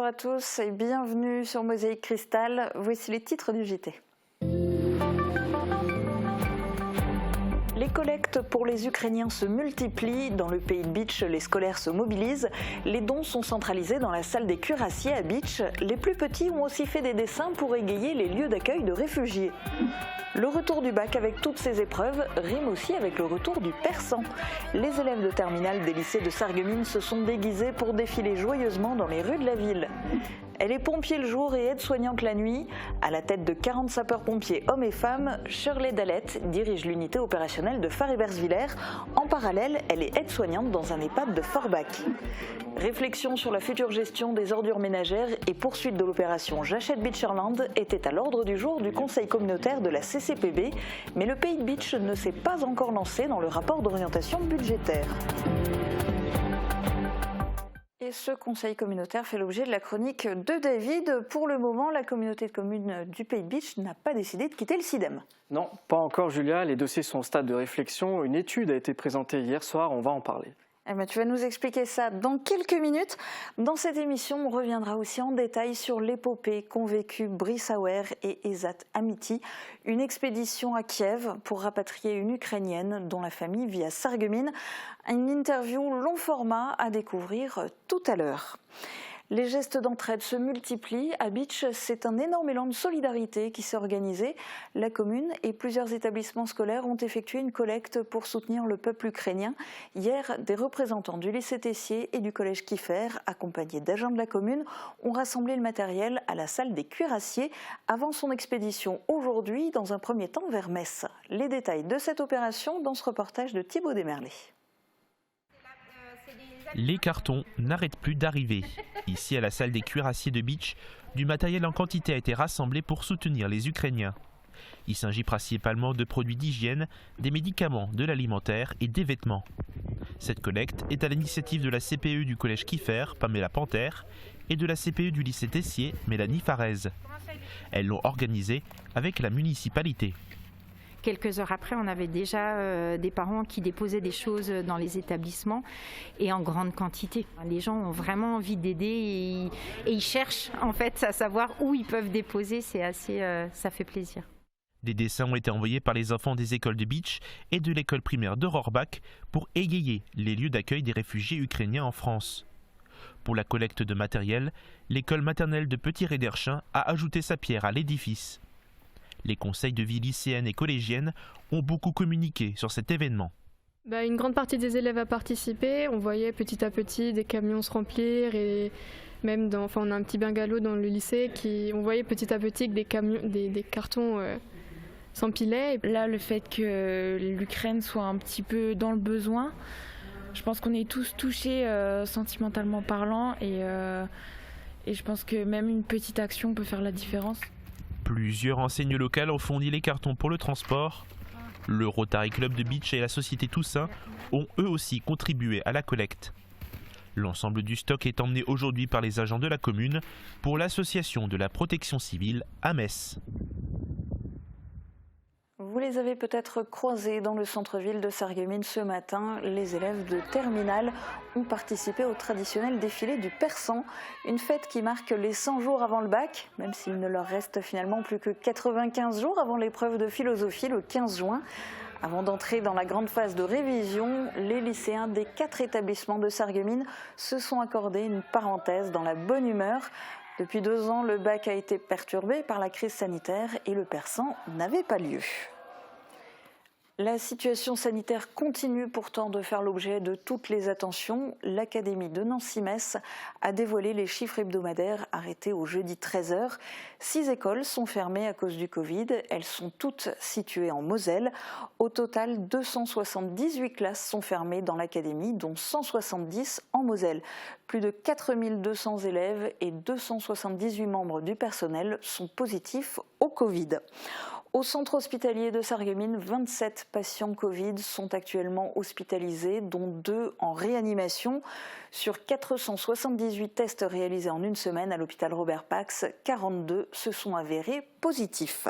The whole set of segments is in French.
à tous et bienvenue sur Mosaïque Cristal. Voici les titres du JT. Les collectes pour les Ukrainiens se multiplient. Dans le pays de Bitche, les scolaires se mobilisent. Les dons sont centralisés dans la salle des cuirassiers à Bitche. Les plus petits ont aussi fait des dessins pour égayer les lieux d'accueil de réfugiés. Le retour du bac avec toutes ces épreuves rime aussi avec le retour du persan. Les élèves de terminale des lycées de Sarreguemines se sont déguisés pour défiler joyeusement dans les rues de la ville. Elle est pompier le jour et aide-soignante la nuit. À la tête de 40 sapeurs-pompiers hommes et femmes, Shirley Dallette dirige l'unité opérationnelle de Fars-Hebersviller. En parallèle, elle est aide-soignante dans un EHPAD de Forbach. Réflexion sur la future gestion des ordures ménagères et poursuite de l'opération J'achète Bitcherland était à l'ordre du jour du conseil communautaire de la CCPB, mais le pays de Bitche ne s'est pas encore lancé dans le rapport d'orientation budgétaire. Et ce conseil communautaire fait l'objet de la chronique de David. Pour le moment, la communauté de communes du Pays de Bitche n'a pas décidé de quitter le SIDEM. Non, pas encore Julia, les dossiers sont au stade de réflexion. Une étude a été présentée hier soir, on va en parler. Eh bien, tu vas nous expliquer ça dans quelques minutes. Dans cette émission, on reviendra aussi en détail sur l'épopée qu'ont vécu Brice Auer et Ezat Amiti, une expédition à Kiev pour rapatrier une Ukrainienne dont la famille vit à Sarreguemines. Une interview long format à découvrir tout à l'heure. Les gestes d'entraide se multiplient. À Bitche, c'est un énorme élan de solidarité qui s'est organisé. La commune et plusieurs établissements scolaires ont effectué une collecte pour soutenir le peuple ukrainien. Hier, des représentants du lycée Tessier et du collège Kiefer, accompagnés d'agents de la commune, ont rassemblé le matériel à la salle des cuirassiers avant son expédition aujourd'hui, dans un premier temps vers Metz. Les détails de cette opération dans ce reportage de Thibaut Desmerlet. Les cartons n'arrêtent plus d'arriver. Ici, à la salle des cuirassiers de Bitche, du matériel en quantité a été rassemblé pour soutenir les Ukrainiens. Il s'agit principalement de produits d'hygiène, des médicaments, de l'alimentaire et des vêtements. Cette collecte est à l'initiative de la CPE du collège Kiefer, Pamela Panthère, et de la CPE du lycée Tessier, Mélanie Farez. Elles l'ont organisée avec la municipalité. Quelques heures après, on avait déjà des parents qui déposaient des choses dans les établissements et en grande quantité. Les gens ont vraiment envie d'aider et ils cherchent en fait à savoir où ils peuvent déposer. C'est assez, ça fait plaisir. Des dessins ont été envoyés par les enfants des écoles de Bitche et de l'école primaire de Rohrbach pour égayer les lieux d'accueil des réfugiés ukrainiens en France. Pour la collecte de matériel, l'école maternelle de Petit-Réderchin a ajouté sa pierre à l'édifice. Les conseils de vie lycéennes et collégiennes ont beaucoup communiqué sur cet événement. Une grande partie des élèves a participé. On voyait petit à petit des camions se remplir et même on a un petit bungalow dans le lycée on voyait petit à petit que des cartons s'empilaient. Là, le fait que l'Ukraine soit un petit peu dans le besoin, je pense qu'on est tous touchés sentimentalement parlant et je pense que même une petite action peut faire la différence. Plusieurs enseignes locales ont fourni les cartons pour le transport. Le Rotary Club de Bitche et la Société Toussaint ont eux aussi contribué à la collecte. L'ensemble du stock est emmené aujourd'hui par les agents de la commune pour l'association de la protection civile à Metz. Vous les avez peut-être croisés dans le centre-ville de Sarreguemines ce matin. Les élèves de terminale ont participé au traditionnel défilé du persan, une fête qui marque les 100 jours avant le bac, même s'il ne leur reste finalement plus que 95 jours avant l'épreuve de philosophie le 15 juin. Avant d'entrer dans la grande phase de révision, les lycéens des 4 établissements de Sarreguemines se sont accordés une parenthèse dans la bonne humeur. Depuis 2 ans, le bac a été perturbé par la crise sanitaire et le persan n'avait pas lieu. La situation sanitaire continue pourtant de faire l'objet de toutes les attentions. L'Académie de Nancy-Metz a dévoilé les chiffres hebdomadaires arrêtés au jeudi 13h. 6 écoles sont fermées à cause du Covid. Elles sont toutes situées en Moselle. Au total, 278 classes sont fermées dans l'Académie, dont 170 en Moselle. Plus de 4200 élèves et 278 membres du personnel sont positifs au Covid. Au centre hospitalier de Sarreguemines, 27 patients Covid sont actuellement hospitalisés, dont 2 en réanimation. Sur 478 tests réalisés en une semaine à l'hôpital Robert Pax, 42 se sont avérés positifs.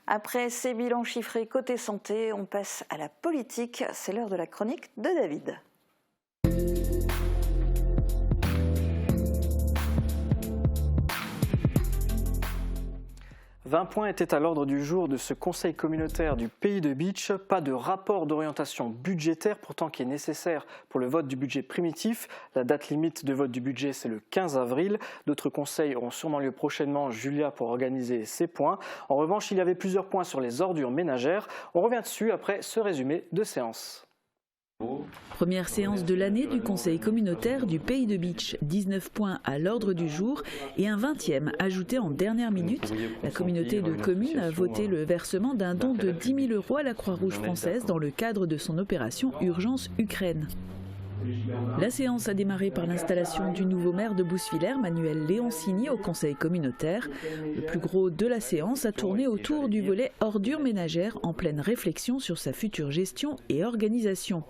Après ces bilans chiffrés côté santé, on passe à la politique. C'est l'heure de la chronique de David. 20 points étaient à l'ordre du jour de ce conseil communautaire du Pays de Bitche. Pas de rapport d'orientation budgétaire, pourtant qui est nécessaire pour le vote du budget primitif. La date limite de vote du budget, c'est le 15 avril. D'autres conseils auront sûrement lieu prochainement, Julia, pour organiser ces points. En revanche, il y avait plusieurs points sur les ordures ménagères. On revient dessus après ce résumé de séance. Première séance de l'année du Conseil communautaire du Pays de Bitche. 19 points à l'ordre du jour et un 20e ajouté en dernière minute. La communauté de communes a voté le versement d'un don de 10 000 € à la Croix-Rouge française dans le cadre de son opération Urgence Ukraine. La séance a démarré par l'installation du nouveau maire de Bousswiller, Manuel Leoncini, au conseil communautaire. Le plus gros de la séance a tourné autour du volet ordures ménagères, en pleine réflexion sur sa future gestion et organisation.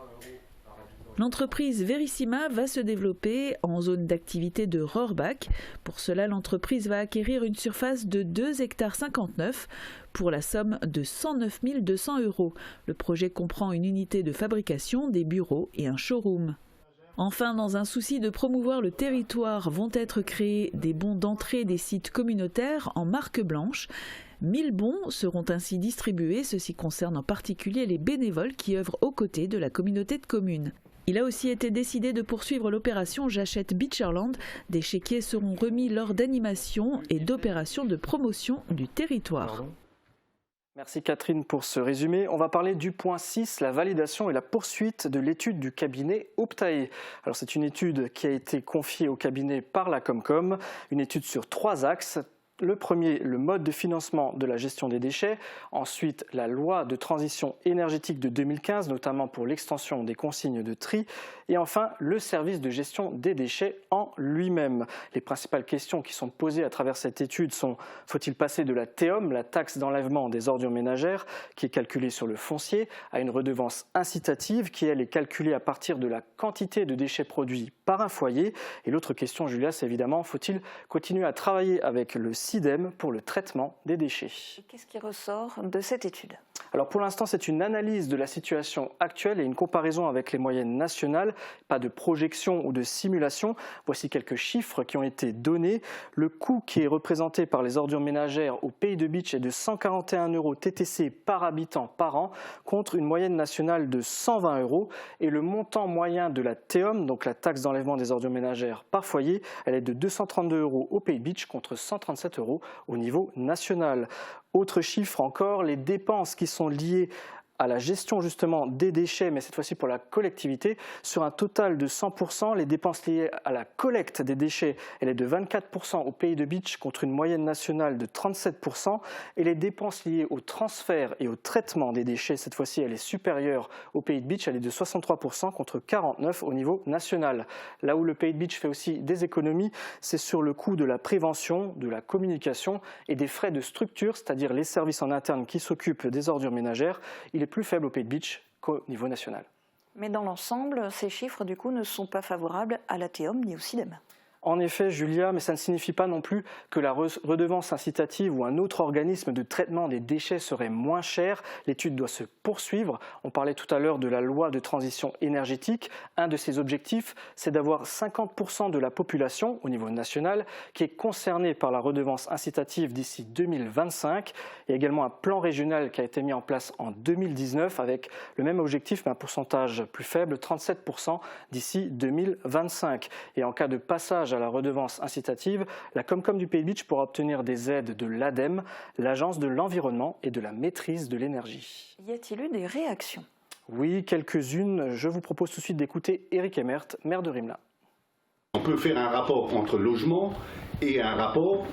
L'entreprise Verissima va se développer en zone d'activité de Rohrbach. Pour cela, l'entreprise va acquérir une surface de 2,59 hectares pour la somme de 109 200 €. Le projet comprend une unité de fabrication, des bureaux et un showroom. Enfin, dans un souci de promouvoir le territoire, vont être créés des bons d'entrée des sites communautaires en marque blanche. 1000 bons seront ainsi distribués. Ceci concerne en particulier les bénévoles qui œuvrent aux côtés de la communauté de communes. Il a aussi été décidé de poursuivre l'opération J'achète Beacherland. Des chéquiers seront remis lors d'animations et d'opérations de promotion du territoire. Merci Catherine pour ce résumé. On va parler du point 6, la validation et la poursuite de l'étude du cabinet Optae. Alors c'est une étude qui a été confiée au cabinet par la Comcom, une étude sur 3 axes. Le premier, le mode de financement de la gestion des déchets. Ensuite, la loi de transition énergétique de 2015, notamment pour l'extension des consignes de tri. Et enfin, le service de gestion des déchets en lui-même. Les principales questions qui sont posées à travers cette étude sont: faut-il passer de la TEOM, la taxe d'enlèvement des ordures ménagères, qui est calculée sur le foncier, à une redevance incitative qui, elle, est calculée à partir de la quantité de déchets produits par un foyer? Et l'autre question, Julia, c'est évidemment: faut-il continuer à travailler avec le SIDEM pour le traitement des déchets? Qu'est-ce qui ressort de cette étude? Alors pour l'instant, c'est une analyse de la situation actuelle et une comparaison avec les moyennes nationales, pas de projection ou de simulation. Voici quelques chiffres qui ont été donnés. Le coût qui est représenté par les ordures ménagères au Pays de Bitche est de 141 € TTC par habitant par an, contre une moyenne nationale de 120 €. Et le montant moyen de la TEOM, donc la taxe d'enlèvement des ordures ménagères par foyer, elle est de 232 € au Pays de Bitche contre 137 € au niveau national. Autre chiffre encore, les dépenses qui sont liées à la gestion justement des déchets, mais cette fois-ci pour la collectivité, sur un total de 100%, les dépenses liées à la collecte des déchets, elle est de 24% au Pays de Bitche contre une moyenne nationale de 37%, et les dépenses liées au transfert et au traitement des déchets, cette fois-ci elle est supérieure au Pays de Bitche, elle est de 63% contre 49% au niveau national. Là où le Pays de Bitche fait aussi des économies, c'est sur le coût de la prévention, de la communication et des frais de structure, c'est-à-dire les services en interne qui s'occupent des ordures ménagères. Il est plus faible au Pays de Bitche qu'au niveau national. Mais dans l'ensemble, ces chiffres du coup ne sont pas favorables à la TEOM ni au SIDEM. En effet, Julia, mais ça ne signifie pas non plus que la redevance incitative ou un autre organisme de traitement des déchets serait moins cher. L'étude doit se poursuivre. On parlait tout à l'heure de la loi de transition énergétique. Un de ses objectifs, c'est d'avoir 50% de la population au niveau national qui est concernée par la redevance incitative d'ici 2025. Il y a également un plan régional qui a été mis en place en 2019 avec le même objectif, mais un pourcentage plus faible, 37% d'ici 2025. Et en cas de passage à la redevance incitative, la Comcom du Pays de Bitche pourra obtenir des aides de l'ADEME, l'Agence de l'environnement et de la maîtrise de l'énergie. Y a-t-il eu des réactions? Oui, quelques-unes. Je vous propose tout de suite d'écouter Éric Emert, maire de Rimla. On peut faire un rapport entre logement et un rapport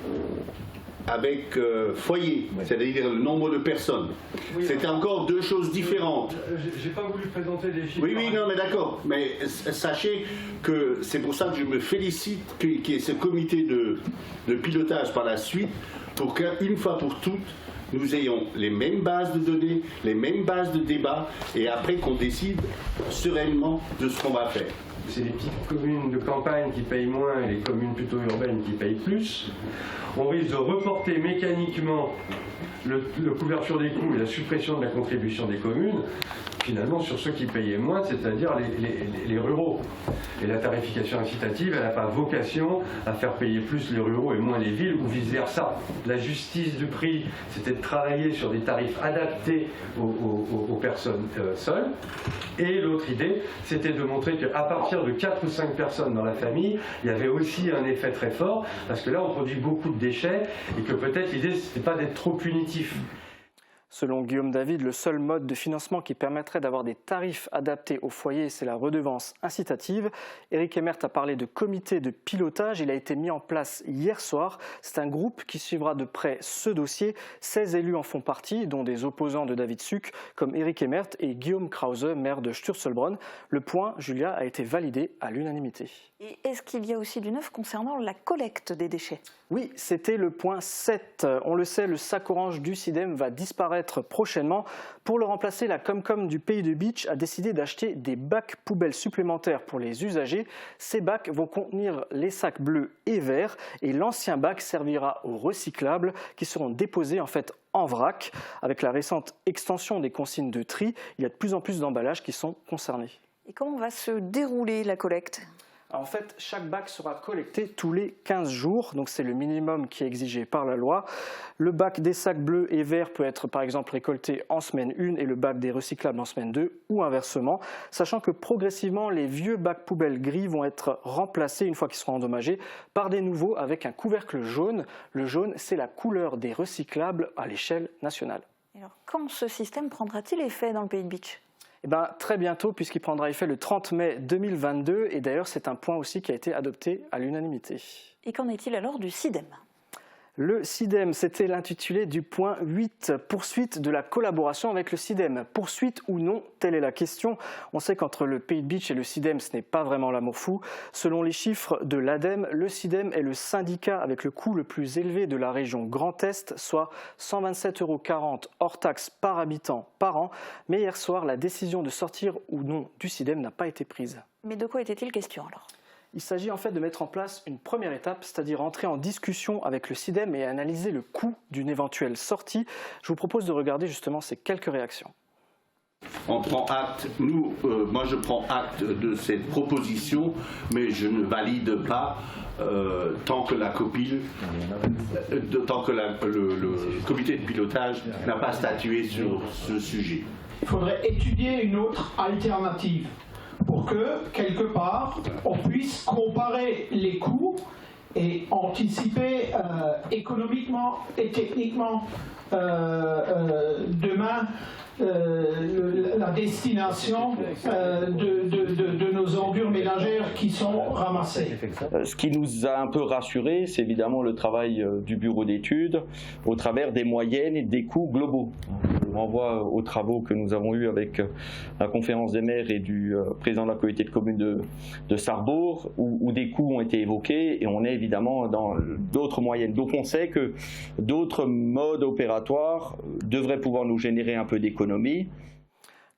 avec foyer, c'est-à-dire le nombre de personnes. Oui, c'est encore deux choses différentes. J'ai pas voulu présenter des chiffres. Oui, non, mais d'accord. Mais sachez que c'est pour ça que je me félicite qu'il y ait ce comité de pilotage par la suite, pour qu'une fois pour toutes, nous ayons les mêmes bases de données, les mêmes bases de débat, et après qu'on décide sereinement de ce qu'on va faire. C'est les petites communes de campagne qui payent moins et les communes plutôt urbaines qui payent plus. On risque de reporter mécaniquement la couverture des coûts et la suppression de la contribution des communes. finalement sur ceux qui payaient moins, c'est-à-dire les ruraux. Et la tarification incitative, elle n'a pas vocation à faire payer plus les ruraux et moins les villes, ou vice-versa. La justice du prix, c'était de travailler sur des tarifs adaptés aux personnes seules. Et l'autre idée, c'était de montrer qu'à partir de 4 ou 5 personnes dans la famille, il y avait aussi un effet très fort, parce que là, on produit beaucoup de déchets, et que peut-être l'idée, ce n'était pas d'être trop punitif. Selon Guillaume David, le seul mode de financement qui permettrait d'avoir des tarifs adaptés aux foyers, c'est la redevance incitative. Éric Emert a parlé de comité de pilotage. Il a été mis en place hier soir. C'est un groupe qui suivra de près ce dossier. 16 élus en font partie, dont des opposants de David Suc, comme Éric Emert et Guillaume Krause, maire de Sturzelbronn. Le point, Julia, a été validé à l'unanimité. Et est-ce qu'il y a aussi du neuf concernant la collecte des déchets ? Oui, c'était le point 7. On le sait, le sac orange du SIDEM va disparaître prochainement. Pour le remplacer, la Comcom du Pays de Bitche a décidé d'acheter des bacs poubelles supplémentaires pour les usagers. Ces bacs vont contenir les sacs bleus et verts et l'ancien bac servira aux recyclables qui seront déposés en fait en vrac. Avec la récente extension des consignes de tri, il y a de plus en plus d'emballages qui sont concernés. Et comment va se dérouler la collecte ? En fait, chaque bac sera collecté tous les 15 jours, donc c'est le minimum qui est exigé par la loi. Le bac des sacs bleus et verts peut être par exemple récolté en semaine 1 et le bac des recyclables en semaine 2 ou inversement, sachant que progressivement les vieux bacs poubelles gris vont être remplacés une fois qu'ils seront endommagés par des nouveaux avec un couvercle jaune. Le jaune, c'est la couleur des recyclables à l'échelle nationale. Alors, quand ce système prendra-t-il effet dans le Pays de Bitche ? Très bientôt, puisqu'il prendra effet le 30 mai 2022. Et d'ailleurs, c'est un point aussi qui a été adopté à l'unanimité. Et qu'en est-il alors du SIDEM ? Le SIDEM, c'était l'intitulé du point 8, poursuite de la collaboration avec le SIDEM. Poursuite ou non, telle est la question. On sait qu'entre le Pays de Bitche et le SIDEM, ce n'est pas vraiment l'amour fou. Selon les chiffres de l'ADEME, le SIDEM est le syndicat avec le coût le plus élevé de la région Grand Est, soit 127,40 € hors taxes par habitant par an. Mais hier soir, la décision de sortir ou non du SIDEM n'a pas été prise. Mais de quoi était-il question alors ? Il s'agit en fait de mettre en place une première étape, c'est-à-dire entrer en discussion avec le SIDEM et analyser le coût d'une éventuelle sortie. Je vous propose de regarder justement ces quelques réactions. On prend acte, moi je prends acte de cette proposition, mais je ne valide pas tant que le comité de pilotage n'a pas statué sur ce sujet. Il faudrait étudier une autre alternative pour que, quelque part, on puisse comparer les coûts et anticiper économiquement et techniquement demain la destination de nos ordures ménagères qui sont ramassées. Ce qui nous a un peu rassurés, c'est évidemment le travail du bureau d'études au travers des moyennes et des coûts globaux. Je renvoie aux travaux que nous avons eus avec la conférence des maires et du président de la communauté de communes de Sarrebourg, où des coûts ont été évoqués et on est évidemment dans d'autres moyennes. Donc on sait que d'autres modes opératoires devraient pouvoir nous générer un peu d'économie.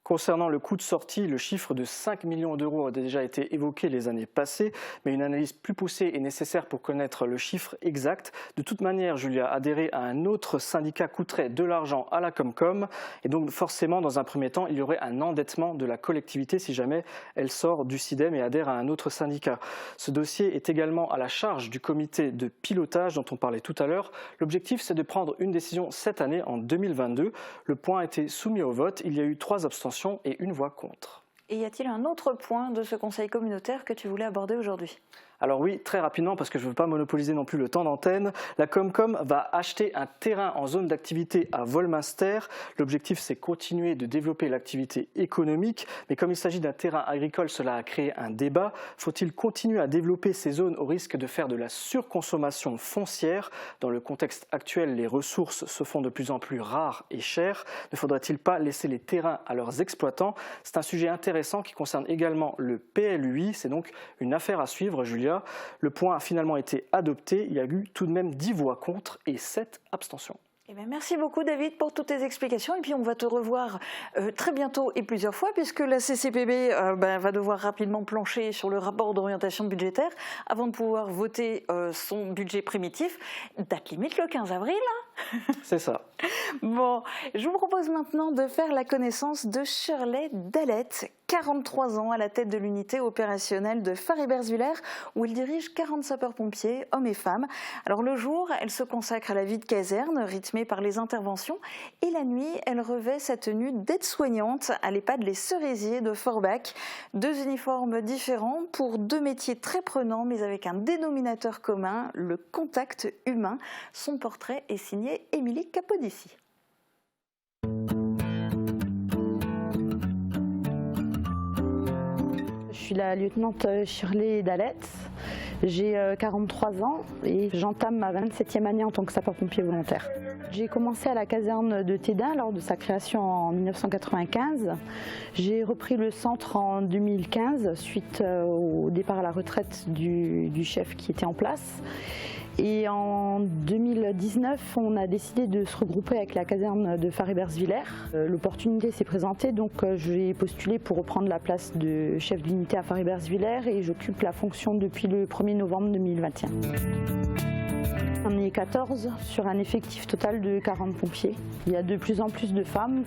Concernant le coût de sortie, le chiffre de 5 millions d'euros a déjà été évoqué les années passées, mais une analyse plus poussée est nécessaire pour connaître le chiffre exact. De toute manière, Julia, adhérer à un autre syndicat coûterait de l'argent à la Comcom, et donc forcément, dans un premier temps, il y aurait un endettement de la collectivité si jamais elle sort du SIDEM et adhère à un autre syndicat. Ce dossier est également à la charge du comité de pilotage dont on parlait tout à l'heure. L'objectif, c'est de prendre une décision cette année, en 2022. Le point a été soumis au vote. Il y a eu 3 abstentions et 1 voix contre. Et y a-t-il un autre point de ce conseil communautaire que tu voulais aborder aujourd'hui ? Alors oui, très rapidement, parce que je ne veux pas monopoliser non plus le temps d'antenne, la Comcom va acheter un terrain en zone d'activité à Volminster. L'objectif, c'est continuer de développer l'activité économique, mais comme il s'agit d'un terrain agricole, cela a créé un débat. Faut-il continuer à développer ces zones au risque de faire de la surconsommation foncière ? Dans le contexte actuel, les ressources se font de plus en plus rares et chères. Ne faudrait-il pas laisser les terrains à leurs exploitants ? C'est un sujet intéressant qui concerne également le PLUI. C'est donc une affaire à suivre, Julia. Le point a finalement été adopté. Il y a eu tout de même 10 voix contre et 7 abstentions. Eh bien, merci beaucoup David pour toutes tes explications et puis on va te revoir très bientôt et plusieurs fois puisque la CCPB va devoir rapidement plancher sur le rapport d'orientation budgétaire avant de pouvoir voter son budget primitif. Date limite le 15 avril. C'est ça. Bon, je vous propose maintenant de faire la connaissance de Shirley Dallette, 43 ans à la tête de l'unité opérationnelle de Faribergevillers où elle dirige 40 sapeurs-pompiers, hommes et femmes. Alors le jour, elle se consacre à la vie de caserne, rythmée par les interventions, et la nuit, elle revêt sa tenue d'aide-soignante à l'EHPAD Les Cerisiers de Forbach. 2 uniformes différents pour 2 métiers très prenants, mais avec un dénominateur commun, le contact humain. Son portrait est signé Émilie Capodici. Je suis la lieutenante Shirley Dallette, j'ai 43 ans et j'entame ma 27e année en tant que sapeur-pompier volontaire. J'ai commencé à la caserne de Tédin lors de sa création en 1995. J'ai repris le centre en 2015 suite au départ à la retraite du chef qui était en place. Et en 2019, on a décidé de se regrouper avec la caserne de Faribergevillers. L'opportunité s'est présentée, donc j'ai postulé pour reprendre la place de chef d'unité à Faribergevillers et j'occupe la fonction depuis le 1er novembre 2021. On est 14 sur un effectif total de 40 pompiers. Il y a de plus en plus de femmes.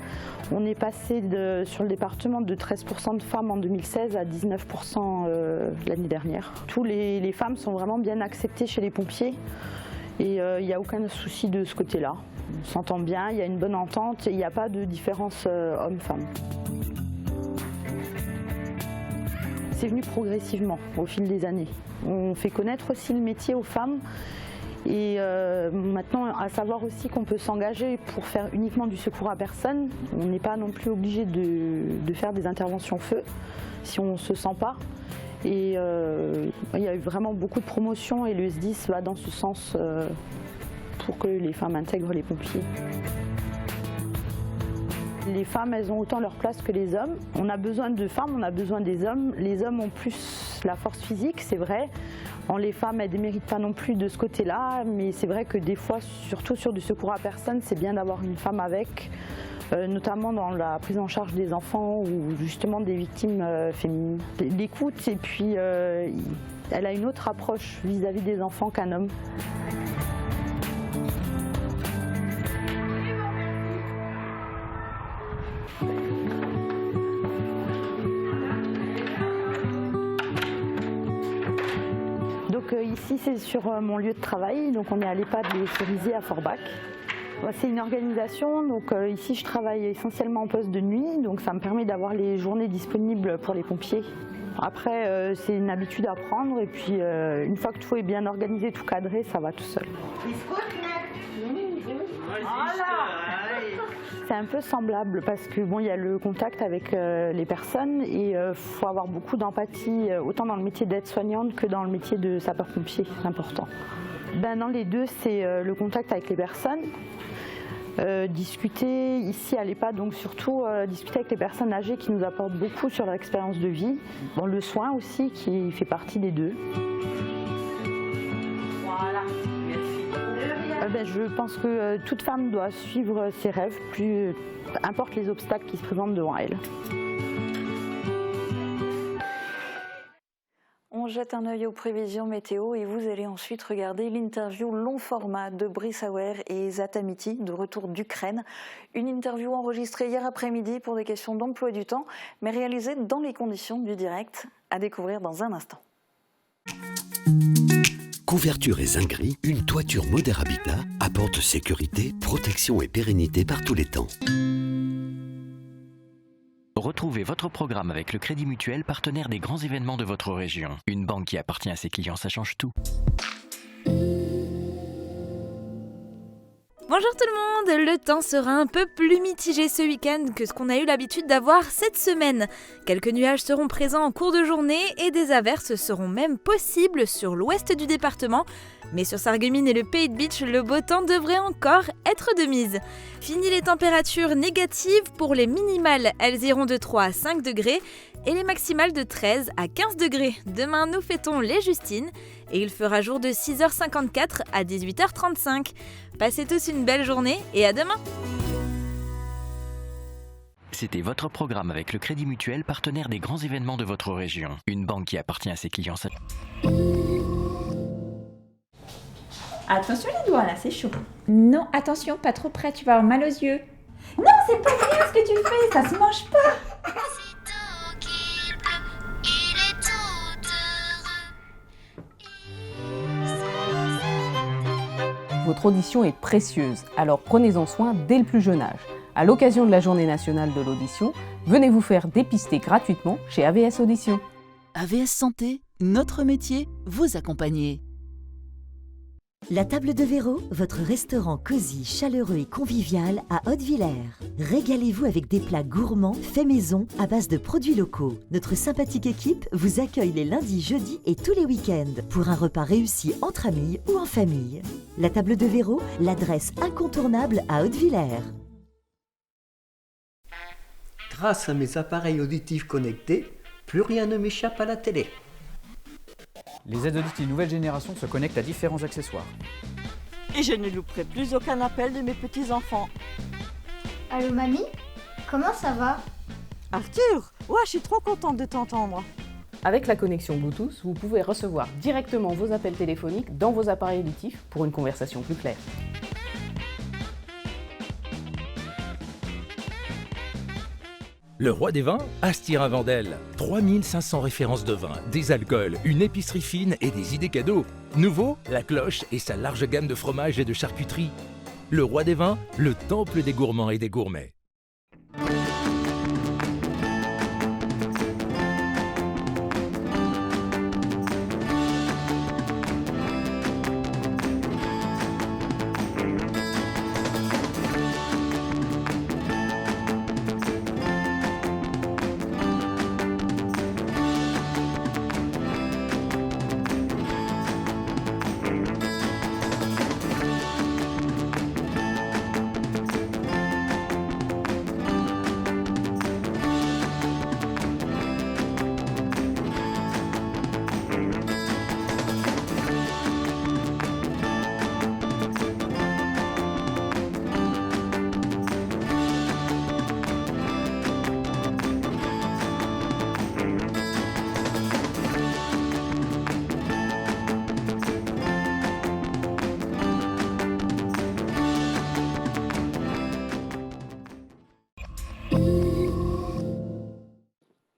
On est passé sur le département de 13% de femmes en 2016 à 19% l'année dernière. Tous les femmes sont vraiment bien acceptées chez les pompiers et il n'y a aucun souci de ce côté-là. On s'entend bien, il y a une bonne entente et il n'y a pas de différence homme-femme. C'est venu progressivement au fil des années. On fait connaître aussi le métier aux femmes. Et maintenant, à savoir aussi qu'on peut s'engager pour faire uniquement du secours à personne. On n'est pas non plus obligé de faire des interventions feu si on ne se sent pas. Et il y a eu vraiment beaucoup de promotions et le SDIS va dans ce sens pour que les femmes intègrent les pompiers. Les femmes, elles ont autant leur place que les hommes. On a besoin de femmes, on a besoin des hommes. Les hommes ont plus la force physique, c'est vrai. Les femmes, elles ne déméritent pas non plus de ce côté-là, mais c'est vrai que des fois, surtout sur du secours à personne, c'est bien d'avoir une femme avec, notamment dans la prise en charge des enfants ou justement des victimes féminines. L'écoute, et puis elle a une autre approche vis-à-vis des enfants qu'un homme. Ici, c'est sur mon lieu de travail, donc on est à l'EHPAD Les Cerisiers à Forbach. C'est une organisation, donc ici je travaille essentiellement en poste de nuit, donc ça me permet d'avoir les journées disponibles pour les pompiers. Après, c'est une habitude à prendre et puis une fois que tout est bien organisé, tout cadré, ça va tout seul. C'est un peu semblable parce que bon, il y a le contact avec les personnes et faut avoir beaucoup d'empathie, autant dans le métier d'aide-soignante que dans le métier de sapeur-pompier, c'est important. Dans les deux, c'est le contact avec les personnes, discuter ici à l'EHPAD, donc surtout discuter avec les personnes âgées qui nous apportent beaucoup sur leur expérience de vie, bon, le soin aussi qui fait partie des deux. Voilà. Je pense que toute femme doit suivre ses rêves, plus importe les obstacles qui se présentent devant elle. On jette un œil aux prévisions météo et vous allez ensuite regarder l'interview long format de Brice Auer et Zatamiti de retour d'Ukraine. Une interview enregistrée hier après-midi pour des questions d'emploi du temps, mais réalisée dans les conditions du direct. À découvrir dans un instant. Couverture et zinguerie, une toiture Moder Habitat apporte sécurité, protection et pérennité par tous les temps. Retrouvez votre programme avec le Crédit Mutuel, partenaire des grands événements de votre région. Une banque qui appartient à ses clients, ça change tout. Bonjour tout le monde, le temps sera un peu plus mitigé ce week-end que ce qu'on a eu l'habitude d'avoir cette semaine. Quelques nuages seront présents en cours de journée et des averses seront même possibles sur l'ouest du département. Mais sur Sarreguemines et le Pays de Bitche, le beau temps devrait encore être de mise. Fini les températures négatives, pour les minimales, elles iront de 3 à 5 degrés et les maximales de 13 à 15 degrés. Demain, nous fêtons les Justines et il fera jour de 6h54 à 18h35. Passez tous une belle journée et à demain. C'était votre programme avec le Crédit Mutuel, partenaire des grands événements de votre région. Une banque qui appartient à ses clients. Attention les doigts là, c'est chaud. Non, attention, pas trop près, tu vas avoir mal aux yeux. Non, c'est pas bien ce que tu fais, ça se mange pas. Votre audition est précieuse, alors prenez-en soin dès le plus jeune âge. À l'occasion de la Journée nationale de l'audition, venez vous faire dépister gratuitement chez AVS Audition. AVS Santé, notre métier, vous accompagner. La Table de Véro, votre restaurant cosy, chaleureux et convivial à Haute-Villers. Régalez-vous avec des plats gourmands, faits maison, à base de produits locaux. Notre sympathique équipe vous accueille les lundis, jeudis et tous les week-ends pour un repas réussi entre amis ou en famille. La Table de Véro, l'adresse incontournable à Haute-Villers. Grâce à mes appareils auditifs connectés, plus rien ne m'échappe à la télé. Les aides auditives nouvelle génération se connectent à différents accessoires. Et je ne louperai plus aucun appel de mes petits-enfants. Allô mamie? Comment ça va? Arthur, ouais, je suis trop contente de t'entendre. Avec la connexion Bluetooth, vous pouvez recevoir directement vos appels téléphoniques dans vos appareils auditifs pour une conversation plus claire. Le roi des vins, Astirin-Vendel. 3500 références de vins, des alcools, une épicerie fine et des idées cadeaux. Nouveau, la cloche et sa large gamme de fromages et de charcuterie. Le roi des vins, le temple des gourmands et des gourmets.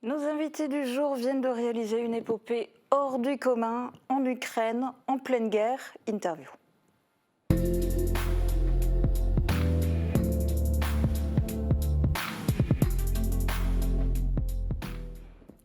Nos invités du jour viennent de réaliser une épopée hors du commun en Ukraine, en pleine guerre. Interview.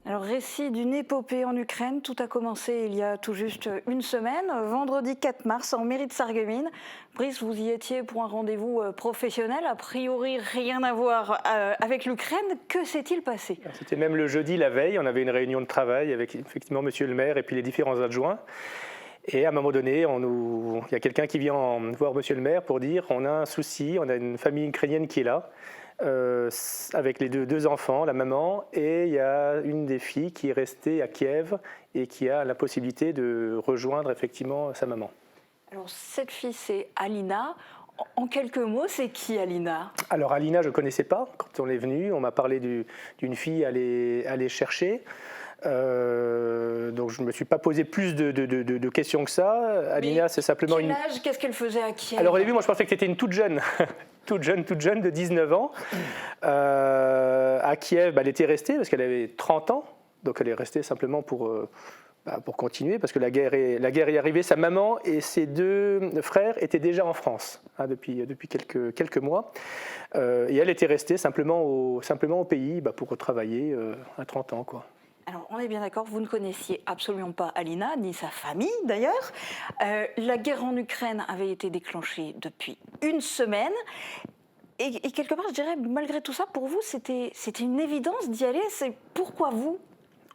Alors, récit d'une épopée en Ukraine, tout a commencé il y a tout juste une semaine, vendredi 4 mars, en mairie de Sarreguemines. Brice, vous y étiez pour un rendez-vous professionnel, a priori rien à voir avec l'Ukraine. Que s'est-il passé? C'était même le jeudi, la veille, on avait une réunion de travail avec effectivement monsieur le maire et puis les différents adjoints. Et à un moment donné, il y a quelqu'un qui vient voir monsieur le maire pour dire on a un souci, on a une famille ukrainienne qui est là. Avec les deux enfants, la maman, et il y a une des filles qui est restée à Kiev et qui a la possibilité de rejoindre effectivement sa maman. Alors cette fille, c'est Alina. En quelques mots, c'est qui Alina? Alors Alina, je ne connaissais pas. Quand on est venu, on m'a parlé d'une fille à aller chercher. Donc je ne me suis pas posé plus de questions que ça. Alina, c'est simplement quel âge? Qu'est-ce qu'elle faisait à Kiev? Alors au début, moi je pensais que c'était une toute jeune, toute jeune de 19 ans. À Kiev, elle était restée parce qu'elle avait 30 ans. Donc elle est restée simplement pour continuer, parce que la guerre est arrivée. Sa maman et ses deux frères étaient déjà en France depuis quelques mois. Et elle était restée simplement au pays pour travailler à 30 ans, quoi. Alors, on est bien d'accord, vous ne connaissiez absolument pas Alina, ni sa famille d'ailleurs. La guerre en Ukraine avait été déclenchée depuis une semaine. Et quelque part, je dirais, malgré tout ça, pour vous, c'était une évidence d'y aller. C'est pourquoi vous?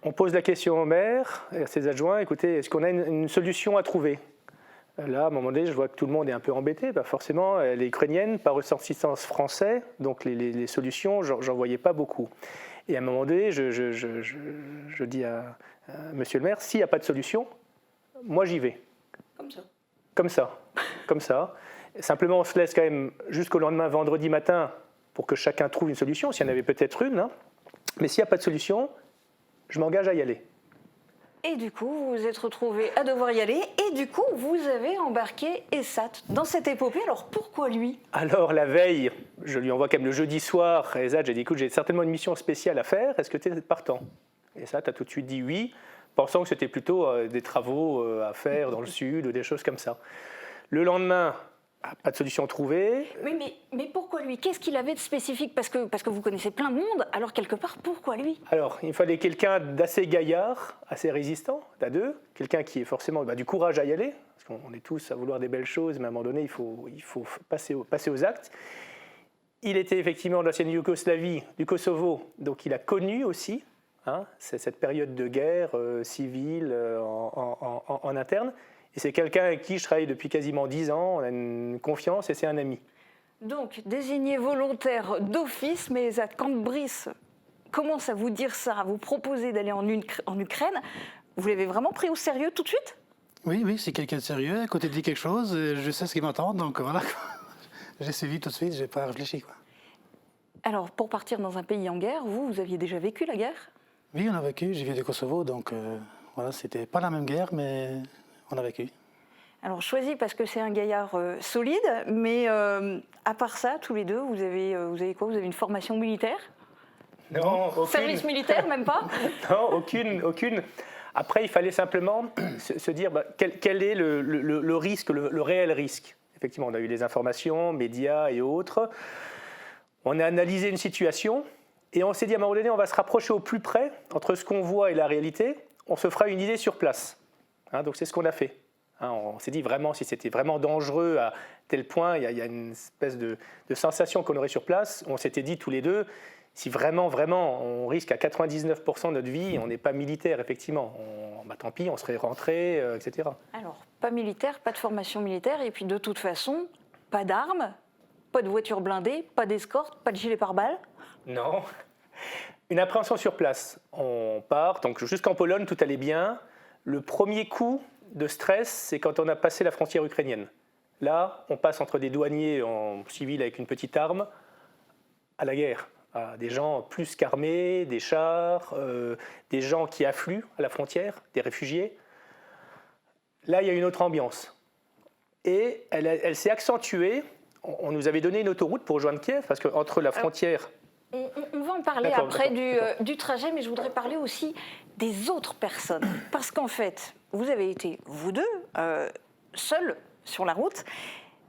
On pose la question au maire et à ses adjoints, écoutez, est-ce qu'on a une solution à trouver? Là, à un moment donné, je vois que tout le monde est un peu embêté. Forcément, elle est ukrainienne, par ressortissance français, donc les solutions, j'en voyais pas beaucoup. Et à un moment donné, je dis à monsieur le maire, s'il n'y a pas de solution, moi j'y vais. Comme ça. Simplement, on se laisse quand même jusqu'au lendemain, vendredi matin, pour que chacun trouve une solution, s'il y en avait peut-être une. Mais s'il n'y a pas de solution, je m'engage à y aller. Et du coup, vous vous êtes retrouvé à devoir y aller. Et du coup, vous avez embarqué Esat dans cette épopée. Alors, pourquoi lui? Alors, la veille, je lui envoie quand même le jeudi soir. Esat, j'ai dit, écoute, j'ai certainement une mission spéciale à faire. Est-ce que tu es partant? Esat a tout de suite dit oui, pensant que c'était plutôt des travaux à faire dans le sud ou des choses comme ça. Le lendemain, pas de solution trouvée. Mais pourquoi lui? Qu'est-ce qu'il avait de spécifique? Parce que vous connaissez plein de monde, alors quelque part, pourquoi lui? Alors, il fallait quelqu'un d'assez gaillard, assez résistant, à deux, quelqu'un qui ait forcément du courage à y aller, parce qu'on est tous à vouloir des belles choses, mais à un moment donné, il faut passer aux actes. Il était effectivement de l'ancienne Yougoslavie, du Kosovo, donc il a connu aussi cette période de guerre civile en interne. Et c'est quelqu'un avec qui je travaille depuis quasiment 10 ans, on a une confiance et c'est un ami. Donc, désigné volontaire d'office, mais quand Brice commence à vous dire ça, à vous proposer d'aller en Ukraine, vous l'avez vraiment pris au sérieux tout de suite? Oui, c'est quelqu'un de sérieux. À côté de lui quelque chose, je sais ce qu'il m'attend, donc voilà. J'ai suivi tout de suite, j'ai pas réfléchi, quoi. Alors, pour partir dans un pays en guerre, vous aviez déjà vécu la guerre? Oui, on a vécu, j'ai vécu du Kosovo, donc voilà, c'était pas la même guerre, mais on a vécu. Alors, choisi parce que c'est un gaillard solide, mais à part ça, tous les deux, vous avez quoi? Vous avez une formation militaire? Non, aucune. Service militaire, même pas? Non, aucune. Après, il fallait simplement se dire quel est le risque, le réel risque. Effectivement, on a eu les informations, médias et autres. On a analysé une situation et on s'est dit à un moment donné, on va se rapprocher au plus près entre ce qu'on voit et la réalité. On se fera une idée sur place. Donc c'est ce qu'on a fait. On s'est dit vraiment, si c'était vraiment dangereux à tel point, il y a une espèce de sensation qu'on aurait sur place. On s'était dit tous les deux, si vraiment, on risque à 99% de notre vie, on n'est pas militaire, effectivement. Tant pis, on serait rentré, etc. Alors, pas militaire, pas de formation militaire, et puis de toute façon, pas d'armes, pas de voiture blindée, pas d'escorte, pas de gilet pare-balles. Non. Une appréhension sur place. On part, donc jusqu'en Pologne, tout allait bien. Le premier coup de stress, c'est quand on a passé la frontière ukrainienne. Là, on passe entre des douaniers en civil avec une petite arme à la guerre. À des gens plus qu'armés, des chars, des gens qui affluent à la frontière, des réfugiés. Là, il y a une autre ambiance. Et elle s'est accentuée. On nous avait donné une autoroute pour rejoindre Kiev, parce qu'entre la frontière... On va en parler après du trajet, mais je voudrais parler aussi des autres personnes. Parce qu'en fait, vous avez été, vous deux, seuls sur la route,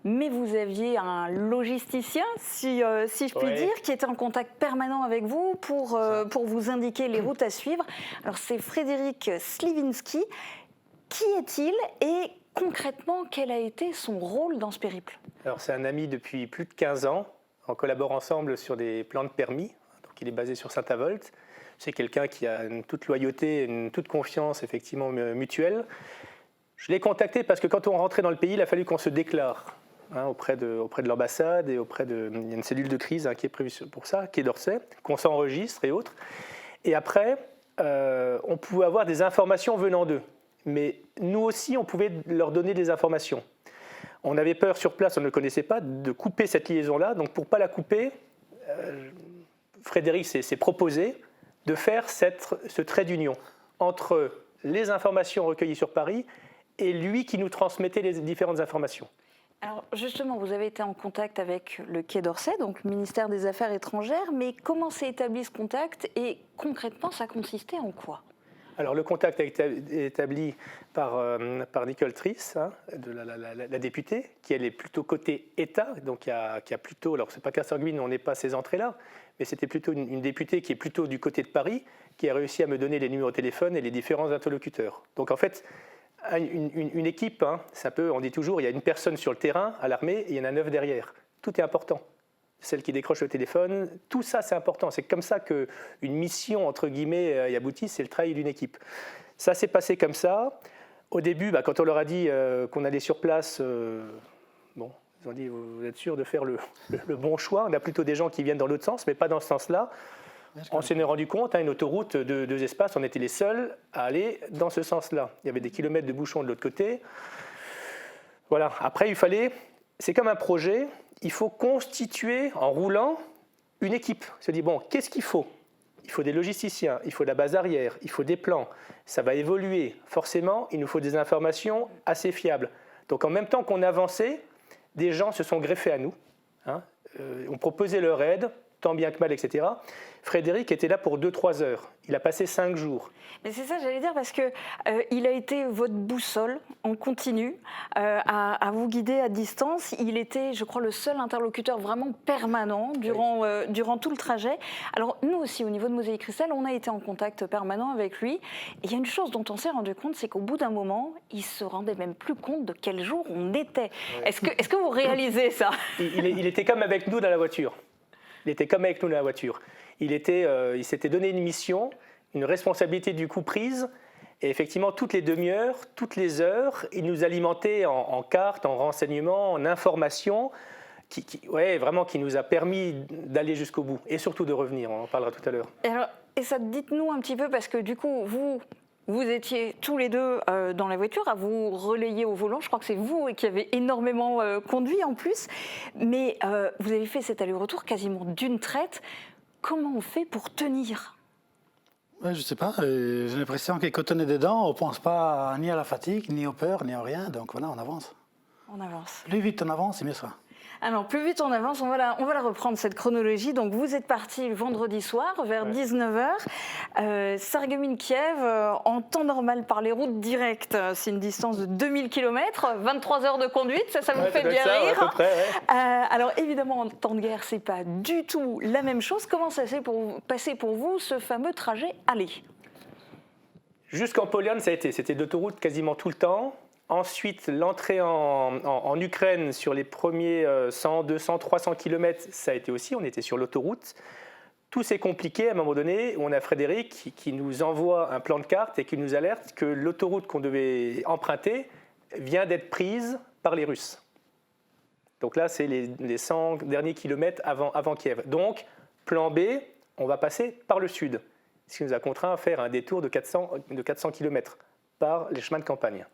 mais vous aviez un logisticien, si je puis dire, qui était en contact permanent avec vous pour vous indiquer les routes à suivre. Alors c'est Frédéric Sliwinski. Qui est-il et concrètement, quel a été son rôle dans ce périple? Alors c'est un ami depuis plus de 15 ans. On collabore ensemble sur des plans de permis. Donc il est basé sur Saint-Avold. C'est quelqu'un qui a une toute loyauté, une toute confiance effectivement mutuelle. Je l'ai contacté parce que quand on rentrait dans le pays, il a fallu qu'on se déclare auprès de l'ambassade et il y a une cellule de crise qui est prévue pour ça, qui est d'Orsay, qu'on s'enregistre et autres. Et après, on pouvait avoir des informations venant d'eux. Mais nous aussi, on pouvait leur donner des informations. On avait peur sur place, on ne le connaissait pas, de couper cette liaison-là. Donc pour ne pas la couper, Frédéric s'est proposé de faire ce trait d'union entre les informations recueillies sur Paris et lui qui nous transmettait les différentes informations. Alors justement, vous avez été en contact avec le Quai d'Orsay, donc le ministère des Affaires étrangères, mais comment s'est établi ce contact et concrètement, ça consistait en quoi ? Alors le contact a été établi par Nicole Triss, la députée, qui elle est plutôt côté État, donc qui a plutôt, alors c'est pas qu'à Sanguine, on n'est pas à ces entrées-là, mais c'était plutôt une députée qui est plutôt du côté de Paris, qui a réussi à me donner les numéros de téléphone et les différents interlocuteurs. Donc en fait, une équipe, on dit toujours, il y a une personne sur le terrain à l'armée et il y en a 9 derrière. Tout est important. Celle qui décroche le téléphone, tout ça c'est important. C'est comme ça qu'une mission, entre guillemets, aboutit, c'est le travail d'une équipe. Ça s'est passé comme ça. Au début, quand on leur a dit qu'on allait sur place, ils ont dit, vous êtes sûr de faire le bon choix? On a plutôt des gens qui viennent dans l'autre sens, mais pas dans ce sens-là. On s'en est rendu compte, une autoroute de 2 espaces, on était les seuls à aller dans ce sens-là. Il y avait des kilomètres de bouchons de l'autre côté. Voilà. Après, c'est comme un projet, il faut constituer en roulant une équipe. On se dit, bon, qu'est-ce qu'il faut il faut des logisticiens, il faut la base arrière, il faut des plans. Ça va évoluer. Forcément, il nous faut des informations assez fiables. Donc en même temps qu'on avançait, des gens se sont greffés à nous, ont proposé leur aide, tant bien que mal, etc. Frédéric était là pour 2-3 heures. Il a passé 5 jours. Mais c'est ça, j'allais dire, parce qu'il a été votre boussole en continu, à vous guider à distance. Il était, je crois, le seul interlocuteur vraiment permanent durant tout le trajet. Alors, nous aussi, au niveau de Mosaïque Cristal, on a été en contact permanent avec lui. Et il y a une chose dont on s'est rendu compte, c'est qu'au bout d'un moment, il ne se rendait même plus compte de quel jour on était. Ouais. Est-ce que vous réalisez ça? Il était comme avec nous dans la voiture. Il était comme avec nous dans la voiture. Il s'était donné une mission, une responsabilité du coup prise. Et effectivement, toutes les demi-heures, toutes les heures, il nous alimentait en cartes, en renseignements, en informations, qui nous a permis d'aller jusqu'au bout. Et surtout de revenir, on en parlera tout à l'heure. Et ça, dites-nous un petit peu, parce que du coup, vous étiez tous les deux dans la voiture, à vous relayer au volant. Je crois que c'est vous qui avez énormément conduit en plus. Mais vous avez fait cet aller-retour quasiment d'une traite. Comment on fait pour tenir? Je ne sais pas. J'ai l'impression que quand on est dedans, on ne pense pas ni à la fatigue, ni aux peurs, ni à rien. Donc voilà, on avance. On avance. Plus vite on avance, c'est mieux ça. Alors, plus vite on avance, on va la reprendre, cette chronologie. Donc, vous êtes parti le vendredi soir, vers 19h. Sarreguemines-Kiev, en temps normal, par les routes directes, c'est une distance de 2000 km, 23 heures de conduite, ça vous fait bien rire. À peu près, alors, évidemment, en temps de guerre, c'est pas du tout la même chose. Comment ça s'est passé pour vous, ce fameux trajet aller? Jusqu'en Pologne, c'était d'autoroute quasiment tout le temps. Ensuite, l'entrée en Ukraine sur les premiers 100, 200, 300 km, ça a été aussi, on était sur l'autoroute. Tout s'est compliqué à un moment donné où on a Frédéric qui nous envoie un plan de carte et qui nous alerte que l'autoroute qu'on devait emprunter vient d'être prise par les Russes. Donc là, c'est les 100 derniers kilomètres avant Kiev. Donc, plan B, on va passer par le sud, ce qui nous a contraint à faire un détour de 400 km par les chemins de campagne.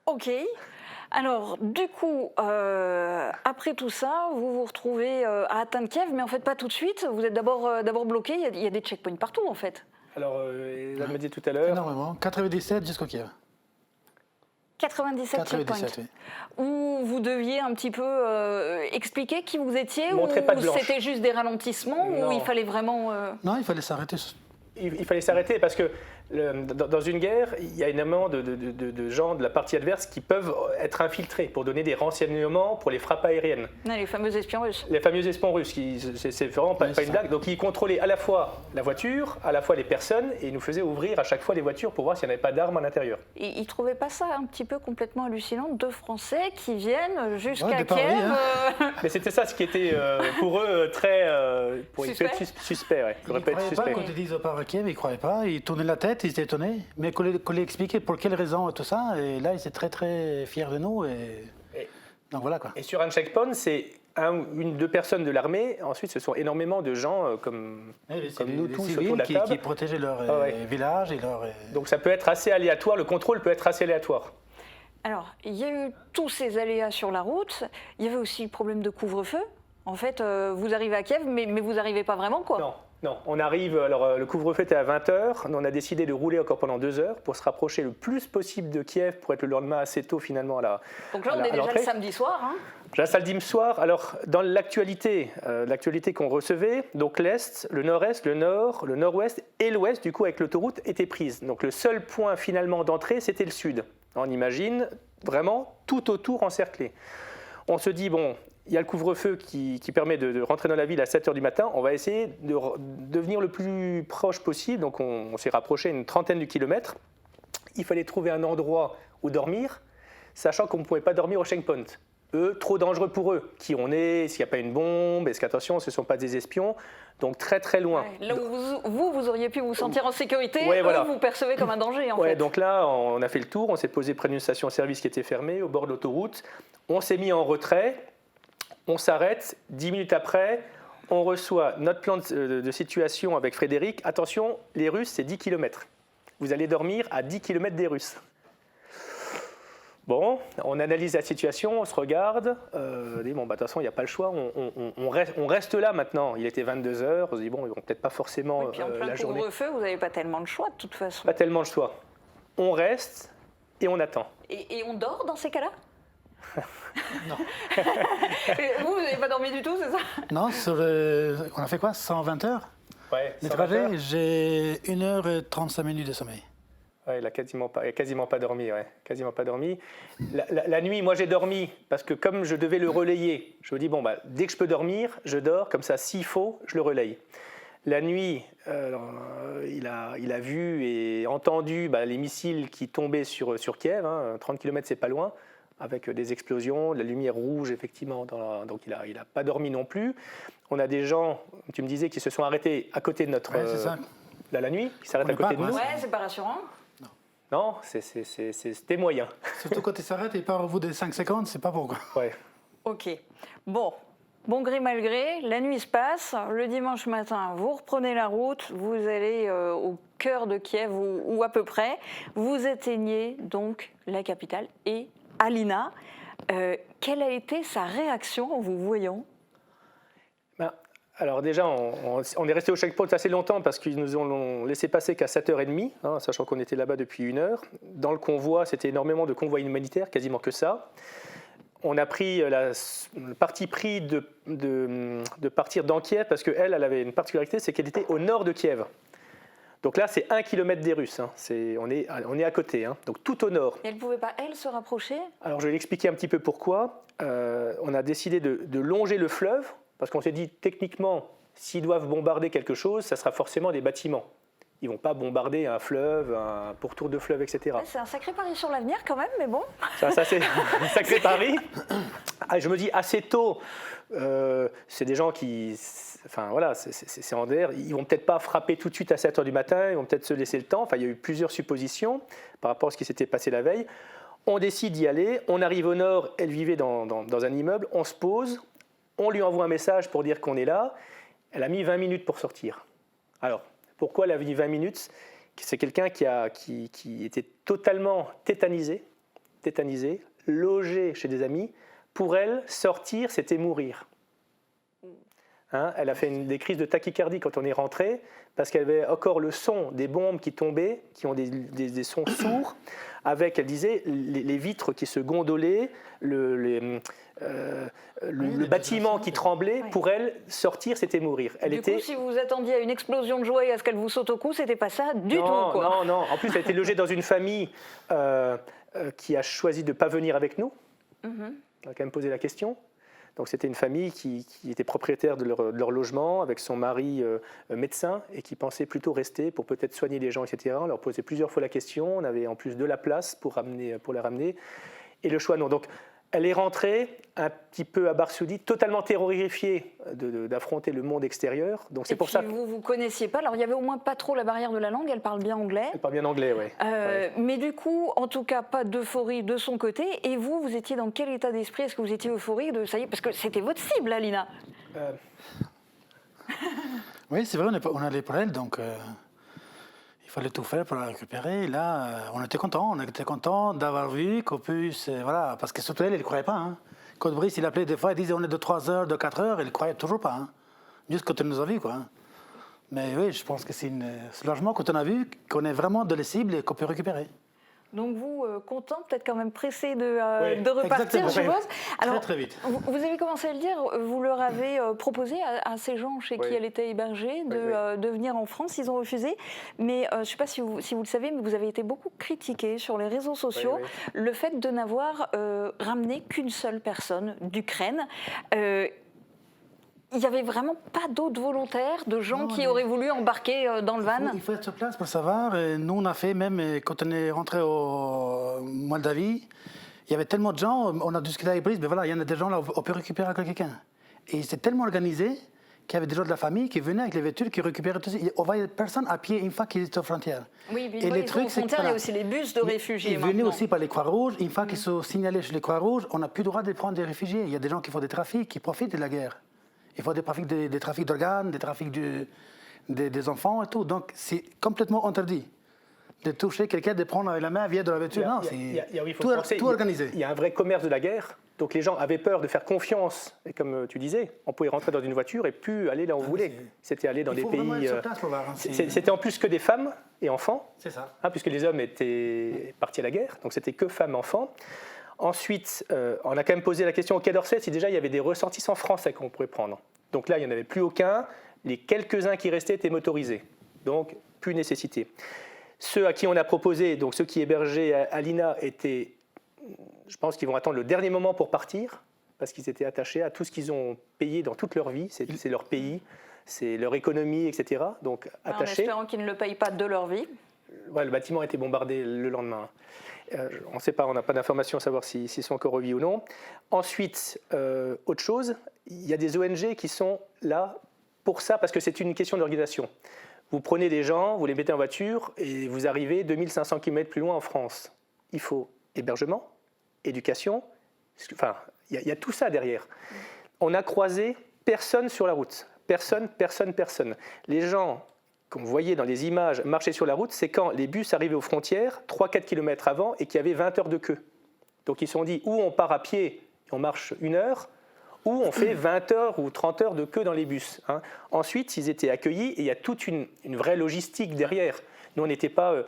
Ok. Alors, du coup, après tout ça, vous vous retrouvez à atteindre Kiev, mais en fait pas tout de suite. Vous êtes d'abord bloqué. Il y a des checkpoints partout, en fait. Alors, elle m'a dit tout à l'heure. Énormément. 97 jusqu'au Kiev. 97 checkpoints. Oui. Où vous deviez un petit peu expliquer qui vous étiez, ou c'était juste des ralentissements, ou il fallait vraiment... Non, il fallait s'arrêter. Il fallait s'arrêter parce que dans une guerre, il y a énormément de gens de la partie adverse qui peuvent être infiltrés pour donner des renseignements pour les frappes aériennes. Non, les fameux espions russes. Les fameux espions russes, c'est vraiment pas une blague. Donc ils contrôlaient à la fois la voiture, à la fois les personnes, et ils nous faisaient ouvrir à chaque fois les voitures pour voir s'il n'y avait pas d'armes à l'intérieur. Et ils ne trouvaient pas ça un petit peu complètement hallucinant, deux Français qui viennent jusqu'à Kiev Mais c'était ça ce qui était pour eux très... suspect. Ils ne croyaient pas quand ils disent pas à Kiev, ils ne croyaient pas, ils tournaient la tête, ils étaient étonnés, mais qu'on les expliquait pour quelles raisons et tout ça, et là ils étaient très très fiers de nous, donc voilà quoi. Et sur un checkpoint, c'est deux personnes de l'armée, ensuite ce sont énormément de gens comme nous tous autour de la table. Qui protégeaient leur village et leur... Donc ça peut être assez aléatoire, le contrôle peut être assez aléatoire. Alors, il y a eu tous ces aléas sur la route, il y avait aussi le problème de couvre-feu. En fait, vous arrivez à Kiev, mais vous n'arrivez pas vraiment, quoi. Non, on arrive, alors le couvre-feu était à 20h, on a décidé de rouler encore pendant 2 heures pour se rapprocher le plus possible de Kiev pour être le lendemain assez tôt finalement à la Donc là, on est déjà le samedi soir. Le samedi soir, alors dans l'actualité qu'on recevait, donc l'Est, le Nord-Est, le Nord, le Nord-Ouest et l'Ouest, du coup avec l'autoroute, étaient prises. Donc le seul point finalement d'entrée, c'était le Sud. On imagine vraiment tout autour encerclé. On se dit, bon... Il y a le couvre-feu qui permet de rentrer dans la ville à 7h du matin. On va essayer de devenir le plus proche possible. Donc on s'est rapproché une trentaine de kilomètres. Il fallait trouver un endroit où dormir, sachant qu'on ne pouvait pas dormir au checkpoint. Eux, trop dangereux pour eux. Qui on est, s'il n'y a pas une bombe, est-ce qu'attention, ce ne sont pas des espions. Donc très très loin. Ouais, là où vous auriez pu vous sentir en sécurité, eux, vous percevez comme un danger en fait. Donc là, on a fait le tour, on s'est posé près d'une station-service qui était fermée, au bord de l'autoroute. On s'est mis en retrait. On s'arrête, 10 minutes après, on reçoit notre plan de situation avec Frédéric. Attention, les Russes, c'est 10 km. Vous allez dormir à 10 km des Russes. Bon, on analyse la situation, on se regarde, on dit bon, bah, de toute façon, il n'y a pas le choix, on reste là maintenant. Il était 22h, on se dit bon, ils vont peut-être pas forcément Et puis en plein la journée. couvre-feu, vous n'avez pas tellement de choix de toute façon. Pas tellement le choix. On reste et on attend. Et on dort dans ces cas-là? Non. Vous n'avez pas dormi du tout, c'est ça? Non, on a fait quoi? 120 heures? Ouais, Les 120 trajets, heures. j'ai 1h35 minutes de sommeil. Ouais, il a quasiment pas dormi. Ouais. Quasiment pas dormi. La nuit, moi j'ai dormi parce que comme je devais le relayer, je me dis bon bah dès que je peux dormir, je dors. Comme ça, s'il faut, je le relaye. La nuit, il a vu et entendu les missiles qui tombaient sur Kiev. 30 km, c'est pas loin, avec des explosions, de la lumière rouge effectivement. Donc il a pas dormi non plus. On a des gens, tu me disais, qui se sont arrêtés à côté de notre. Ouais, c'est ça. La nuit, qui s'arrêtent à côté de nous. Ouais, c'est pas rassurant. Non, c'était moyen. Surtout quand il s'arrête et part au bout des 5 secondes, c'est pas bon. Ouais. Ok. Bon gré mal gré, la nuit se passe. Le dimanche matin, vous reprenez la route, vous allez au cœur de Kiev ou à peu près. Vous atteignez donc la capitale et Alina. Quelle a été sa réaction en vous voyant? Alors déjà, on est resté au checkpoint assez longtemps parce qu'ils nous ont laissé passer qu'à 7h30, sachant qu'on était là-bas depuis 1 heure. Dans le convoi, c'était énormément de convois humanitaires, quasiment que ça. On a pris le parti pris de partir dans Kiev parce qu'elle avait une particularité, c'est qu'elle était au nord de Kiev. Donc là, c'est 1 kilomètre des Russes. On est à côté, donc tout au nord. Et elle ne pouvait pas, elle, se rapprocher? Alors je vais l'expliquer un petit peu pourquoi. On a décidé de longer le fleuve. Parce qu'on s'est dit, techniquement, s'ils doivent bombarder quelque chose, ça sera forcément des bâtiments. Ils ne vont pas bombarder un fleuve, un pourtour de fleuve, etc. C'est un sacré pari sur l'avenir quand même, mais bon. Ça c'est un sacré pari. Je me dis, assez tôt, c'est des gens qui... Enfin voilà, c'est en l'air. Ils ne vont peut-être pas frapper tout de suite à 7h du matin, ils vont peut-être se laisser le temps. Enfin, il y a eu plusieurs suppositions par rapport à ce qui s'était passé la veille. On décide d'y aller, on arrive au nord, elle vivait dans un immeuble, on se pose... On lui envoie un message pour dire qu'on est là. Elle a mis 20 minutes pour sortir. Alors, pourquoi elle a mis 20 minutes? C'est quelqu'un qui était totalement tétanisé, logé chez des amis. Pour elle, sortir, c'était mourir. Elle a fait des crises de tachycardie quand on est rentré, parce qu'elle avait encore le son des bombes qui tombaient, qui ont des sons sourds, avec, elle disait, les vitres qui se gondolaient, le bâtiment qui tremblait. Ouais. Pour elle, sortir, c'était mourir. Du coup, si vous attendiez à une explosion de joie et à ce qu'elle vous saute au cou, c'était pas ça du tout, quoi. Non. En plus, elle était logée dans une famille qui a choisi de ne pas venir avec nous. On a quand même posé la question. Donc c'était une famille qui était propriétaire de leur logement avec son mari médecin et qui pensait plutôt rester pour peut-être soigner les gens, etc. On leur posait plusieurs fois la question. On avait en plus de la place pour la ramener. Et le choix, non. Donc elle est rentrée un petit peu abasourdie, totalement terrorifiée d'affronter le monde extérieur. Donc c'est pour ça. Vous ne connaissiez pas. Alors il y avait au moins pas trop la barrière de la langue. Elle parle bien anglais. Elle parle bien anglais, oui. Mais du coup, en tout cas, pas d'euphorie de son côté. Et vous étiez dans quel état d'esprit? Est-ce que vous étiez euphorique de ça y est, parce que c'était votre cible, Alina. Oui, c'est vrai. On allait pour elle, donc. Il fallait tout faire pour la récupérer. Et là, on était contents d'avoir vu qu'on puisse... voilà, parce que surtout elle ne croyait pas. Quand Brice, il appelait des fois, il disait on est de 3 heures, de 4 heures, il ne croyait toujours pas. Juste quand elle nous a vus, quoi. Mais oui, je pense que c'est largement quand on a vu qu'on est vraiment de la cible et qu'on peut récupérer. Donc vous, content, peut-être quand même pressé de repartir, je suppose. Alors, très vite. Vous avez commencé à le dire, vous leur avez proposé à ces gens chez qui elle était hébergée de venir en France, ils ont refusé. Mais je ne sais pas si vous le savez, mais vous avez été beaucoup critiqué sur les réseaux sociaux, le fait de n'avoir ramené qu'une seule personne d'Ukraine. Il n'y avait vraiment pas d'autres volontaires, de gens qui auraient voulu embarquer dans le van? Il faut être sur place pour savoir. Nous, on a fait, même quand on est rentré au Moldavie, il y avait tellement de gens, on a discuté avec Brice, mais voilà, il y en a des gens là, on peut récupérer quelqu'un. Et c'est tellement organisé qu'il y avait des gens de la famille qui venaient avec les voitures, qui récupéraient tout ça. On voyait personne à pied une fois qu'ils étaient aux frontières. Oui, puis les trucs, c'est qu'il y a aussi les bus de réfugiés. Ils venaient aussi par les Croix-Rouges. Une fois qu'ils sont signalés chez les Croix-Rouges, on n'a plus le droit de prendre des réfugiés. Il y a des gens qui font des trafics, qui profitent de la guerre. Il faut des trafics d'organes, des trafics des enfants et tout. Donc, c'est complètement interdit. de toucher quelqu'un, de prendre avec la main, via de la voiture. Non, c'est tout organisé. Il y a un vrai commerce de la guerre. Donc les gens avaient peur de faire confiance. Et comme tu disais, on pouvait rentrer dans une voiture et plus aller là où on voulait. C'était aller dans des pays. C'était en plus que des femmes et enfants. C'est ça. Puisque les hommes étaient partis à la guerre. Donc c'était que femmes et enfants. Ensuite, on a quand même posé la question au Quai d'Orsay si déjà il y avait des ressortissants français qu'on pourrait prendre. Donc là, il n'y en avait plus aucun. Les quelques-uns qui restaient étaient motorisés. Donc plus nécessité. Ceux à qui on a proposé, donc ceux qui hébergeaient à l'INA, étaient. Je pense qu'ils vont attendre le dernier moment pour partir, parce qu'ils étaient attachés à tout ce qu'ils ont payé dans toute leur vie. C'est leur pays, c'est leur économie, etc. Donc attachés. En espérant qu'ils ne le payent pas de leur vie. Ouais, le bâtiment a été bombardé le lendemain. On ne sait pas, on n'a pas d'informations à savoir s'ils sont encore en vie ou non. Ensuite, autre chose, il y a des ONG qui sont là pour ça, parce que c'est une question d'organisation. Vous prenez des gens, vous les mettez en voiture et vous arrivez 2500 km plus loin en France. Il faut hébergement, éducation, enfin, il y a tout ça derrière. On a croisé personne sur la route. Personne. Les gens qu'on voyait dans les images marcher sur la route, c'est quand les bus arrivaient aux frontières, 3-4 km avant, et qu'il y avait 20 heures de queue. Donc ils se sont dit, ou on part à pied et on marche 1 heure, ou on fait 20 heures ou 30 heures de queue dans les bus. Ensuite, ils étaient accueillis, et il y a toute une vraie logistique derrière. Nous, on n'était pas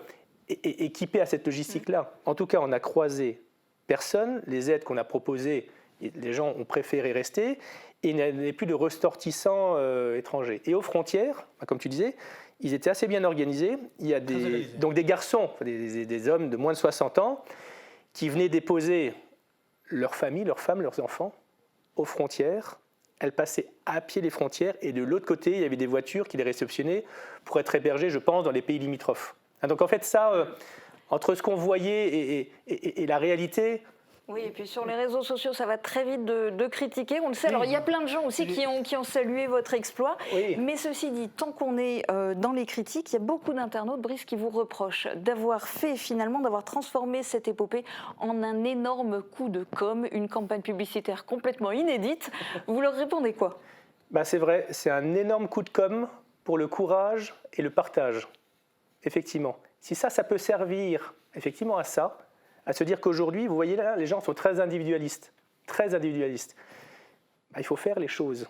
équipés à cette logistique-là. En tout cas, on a croisé personne. Les aides qu'on a proposées, les gens ont préféré rester, et il n'y avait plus de ressortissants étrangers. Et aux frontières, comme tu disais, ils étaient assez bien organisés. Il y a donc des garçons, des hommes de moins de 60 ans, qui venaient déposer leur famille, leurs femmes, leurs enfants aux frontières. Elles passaient à pied les frontières, et de l'autre côté, il y avait des voitures qui les réceptionnaient pour être hébergées, je pense, dans les pays limitrophes. Donc en fait, ça, entre ce qu'on voyait et la réalité... Oui, et puis sur les réseaux sociaux, ça va très vite de critiquer, on le sait. Alors il y a plein de gens aussi qui ont salué votre exploit, mais ceci dit, tant qu'on est dans les critiques, il y a beaucoup d'internautes, Brice, qui vous reprochent d'avoir transformé cette épopée en un énorme coup de com', une campagne publicitaire complètement inédite. Vous leur répondez quoi ? C'est vrai, c'est un énorme coup de com' pour le courage et le partage. Effectivement. Si ça peut servir effectivement à ça, à se dire qu'aujourd'hui, vous voyez là, les gens sont très individualistes. Très individualistes. Il faut faire les choses.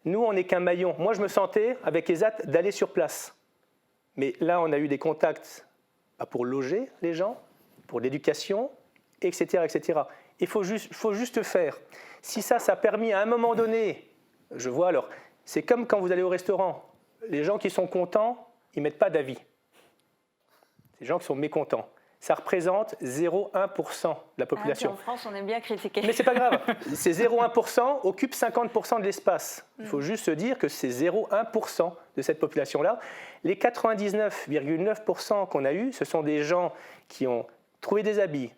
Nous, on n'est qu'un maillon. Moi, je me sentais, avec ESAT, d'aller sur place. Mais là, on a eu des contacts pour loger les gens, pour l'éducation, etc., etc. Il faut juste faire. Si ça a permis à un moment donné, je vois alors, c'est comme quand vous allez au restaurant. Les gens qui sont contents, ils ne mettent pas d'avis. Les gens qui sont mécontents. Ça représente 0,1% de la population. En France, on aime bien critiquer. Mais ce n'est pas grave. Ces 0,1% occupent 50% de l'espace. Il faut juste se dire que c'est 0,1% de cette population-là. Les 99,9% qu'on a eus, ce sont des gens qui ont trouvé des habits,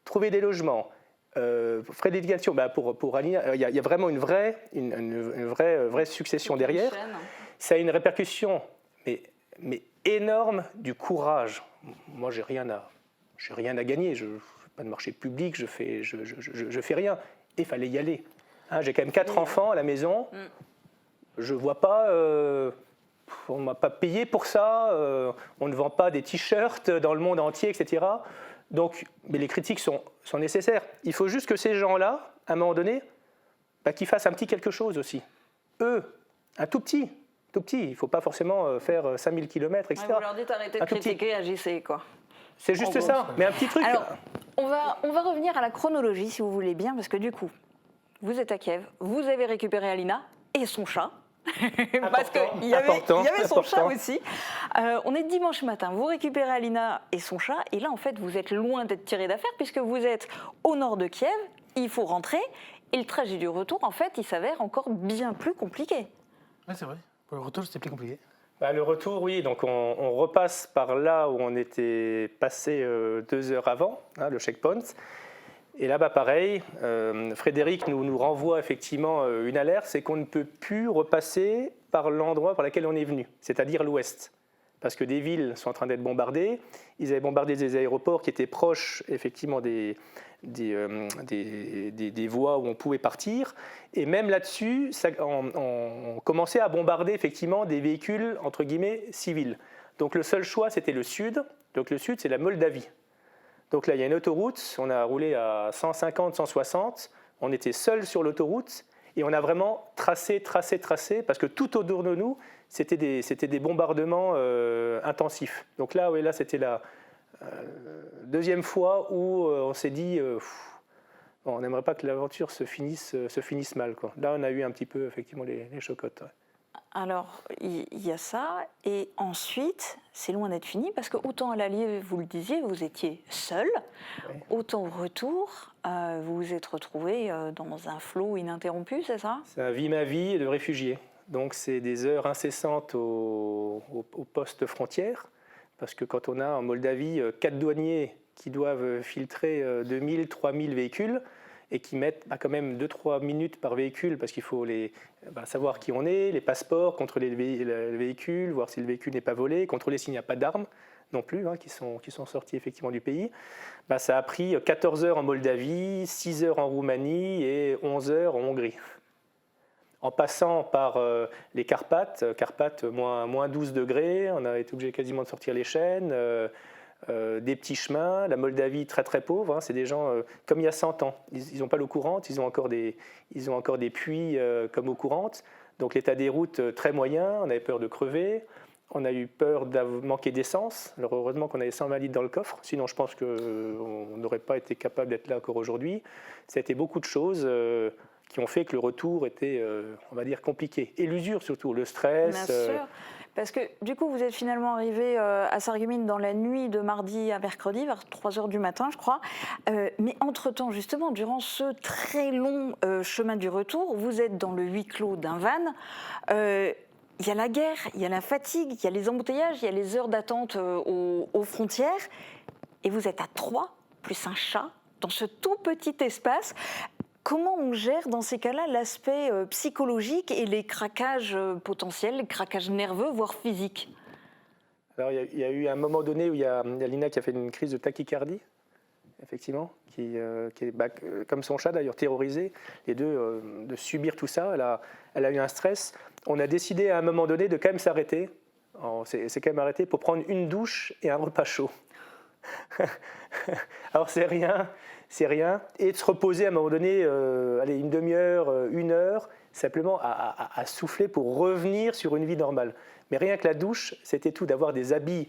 trouvé des logements, frais d'éducation. Pour Alina, il y a vraiment une vraie succession derrière. Ça a une répercussion mais énorme du courage. Moi, j'ai rien à gagner. Je ne fais pas de marché public, je fais rien. Et il fallait y aller. J'ai quand même 4 enfants à la maison. Je ne vois pas... on ne m'a pas payé pour ça. On ne vend pas des t-shirts dans le monde entier, etc. Donc, mais les critiques sont nécessaires. Il faut juste que ces gens-là, à un moment donné, qu'ils fassent un petit quelque chose aussi. Eux, un tout petit. Il ne faut pas forcément faire 5000 km, etc. Vous leur dites arrêtez de critiquer, agissez, quoi. C'est juste ça, mais un petit truc. Alors, on va revenir à la chronologie, si vous voulez bien, parce que du coup, vous êtes à Kiev, vous avez récupéré Alina et son chat. Parce qu'il y avait son chat aussi. On est dimanche matin, vous récupérez Alina et son chat, et là, en fait, vous êtes loin d'être tiré d'affaire, puisque vous êtes au nord de Kiev, il faut rentrer, et le trajet du retour, en fait, il s'avère encore bien plus compliqué. Oui, c'est vrai. Pour le retour, c'était plus compliqué. Le retour, oui. Donc, on repasse par là où on était passé 2 heures avant, le checkpoint. Et là, pareil, Frédéric nous renvoie effectivement une alerte, c'est qu'on ne peut plus repasser par l'endroit par lequel on est venu, c'est-à-dire l'ouest. Parce que des villes sont en train d'être bombardées. Ils avaient bombardé des aéroports qui étaient proches, effectivement, des voies où on pouvait partir. Et même là-dessus, on commençait à bombarder, effectivement, des véhicules, entre guillemets, civils. Donc le seul choix, c'était le sud. Donc le sud, c'est la Moldavie. Donc là, il y a une autoroute, on a roulé à 150, 160, on était seul sur l'autoroute et on a vraiment tracé, parce que tout autour de nous, c'était des bombardements intensifs. Donc là, oui, là c'était la deuxième fois où on s'est dit, bon, on n'aimerait pas que l'aventure se finisse mal, quoi. Là, on a eu un petit peu, effectivement, les chocottes. Ouais. Alors, il y a ça, et ensuite, c'est loin d'être fini, parce que autant à l'allier, vous le disiez, vous étiez seul, autant au retour, vous vous êtes retrouvé dans un flot ininterrompu, c'est ça? C'est un vie-ma-vie de réfugié. Donc, c'est des heures incessantes au poste frontière, parce que quand on a en Moldavie 4 douaniers qui doivent filtrer 2000, 3000 véhicules, et qui mettent quand même 2-3 minutes par véhicule parce qu'il faut savoir qui on est, les passeports, contrôler le véhicule, voir si le véhicule n'est pas volé, contrôler s'il n'y a pas d'armes non plus, qui sont sortis effectivement du pays. Ça a pris 14 heures en Moldavie, 6 heures en Roumanie et 11 heures en Hongrie. En passant par les Carpates, moins 12 degrés, on a été obligé quasiment de sortir les chaînes, des petits chemins, la Moldavie très très pauvre, c'est des gens comme il y a 100 ans, ils n'ont pas l'eau courante, ils ont encore des puits comme eau courante, donc l'état des routes très moyen, on avait peur de crever, on a eu peur de manquer d'essence, alors heureusement qu'on avait 120 litres dans le coffre, sinon je pense qu'on n'aurait pas été capable d'être là encore aujourd'hui. Ça a été beaucoup de choses qui ont fait que le retour était, on va dire, compliqué, et l'usure surtout, le stress. Bien sûr. Parce que du coup, vous êtes finalement arrivé à Sarreguemines dans la nuit de mardi à mercredi, vers 3h du matin, je crois. Mais entre-temps, justement, durant ce très long chemin du retour, vous êtes dans le huis clos d'un van. Il y a la guerre, il y a la fatigue, il y a les embouteillages, il y a les heures d'attente aux frontières. Et vous êtes à 3, plus un chat, dans ce tout petit espace. Comment on gère dans ces cas-là l'aspect psychologique et les craquages potentiels, les craquages nerveux, voire physiques? Alors, il y a eu un moment donné où il y a Lina qui a fait une crise de tachycardie, effectivement, qui est comme son chat d'ailleurs, terrorisée, les deux, de subir tout ça. Elle a eu un stress. On a décidé à un moment donné de quand même s'arrêter. C'est quand même arrêté pour prendre une douche et un repas chaud. Alors c'est rien, et de se reposer à un moment donné, une demi-heure, 1 heure, simplement à souffler pour revenir sur une vie normale. Mais rien que la douche, c'était tout, d'avoir des habits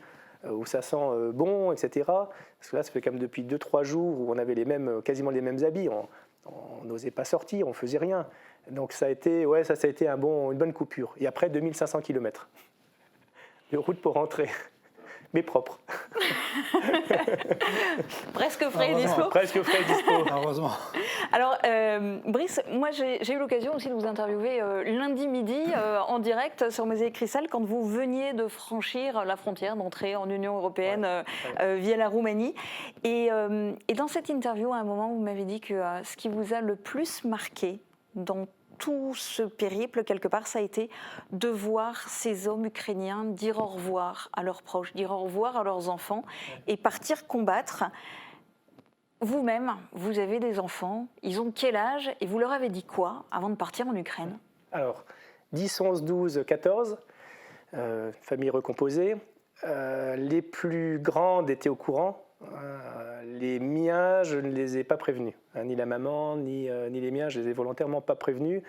où ça sent bon, etc. Parce que là, ça fait quand même depuis 2-3 jours où on avait quasiment les mêmes habits, on n'osait pas sortir, on faisait rien. Donc ça a été, une bonne coupure. Et après, 2500 km de route pour rentrer. Mais propre. Presque frais et dispo. Presque frais et dispo. Heureusement. Alors, Brice, moi j'ai eu l'occasion aussi de vous interviewer lundi midi en direct sur Mosaic Cristal quand vous veniez de franchir la frontière, d'entrer en Union européenne via la Roumanie. Et dans cette interview, à un moment, vous m'avez dit que ce qui vous a le plus marqué dans tout ce périple, quelque part, ça a été de voir ces hommes ukrainiens dire au revoir à leurs proches, dire au revoir à leurs enfants et partir combattre. Vous-même, vous avez des enfants, ils ont quel âge et vous leur avez dit quoi avant de partir en Ukraine? Alors, 10, 11, 12, 14, famille recomposée. Les plus grandes étaient au courant. Les miens, je ne les ai pas prévenus. Ni la maman, ni les miens, je les ai volontairement pas prévenus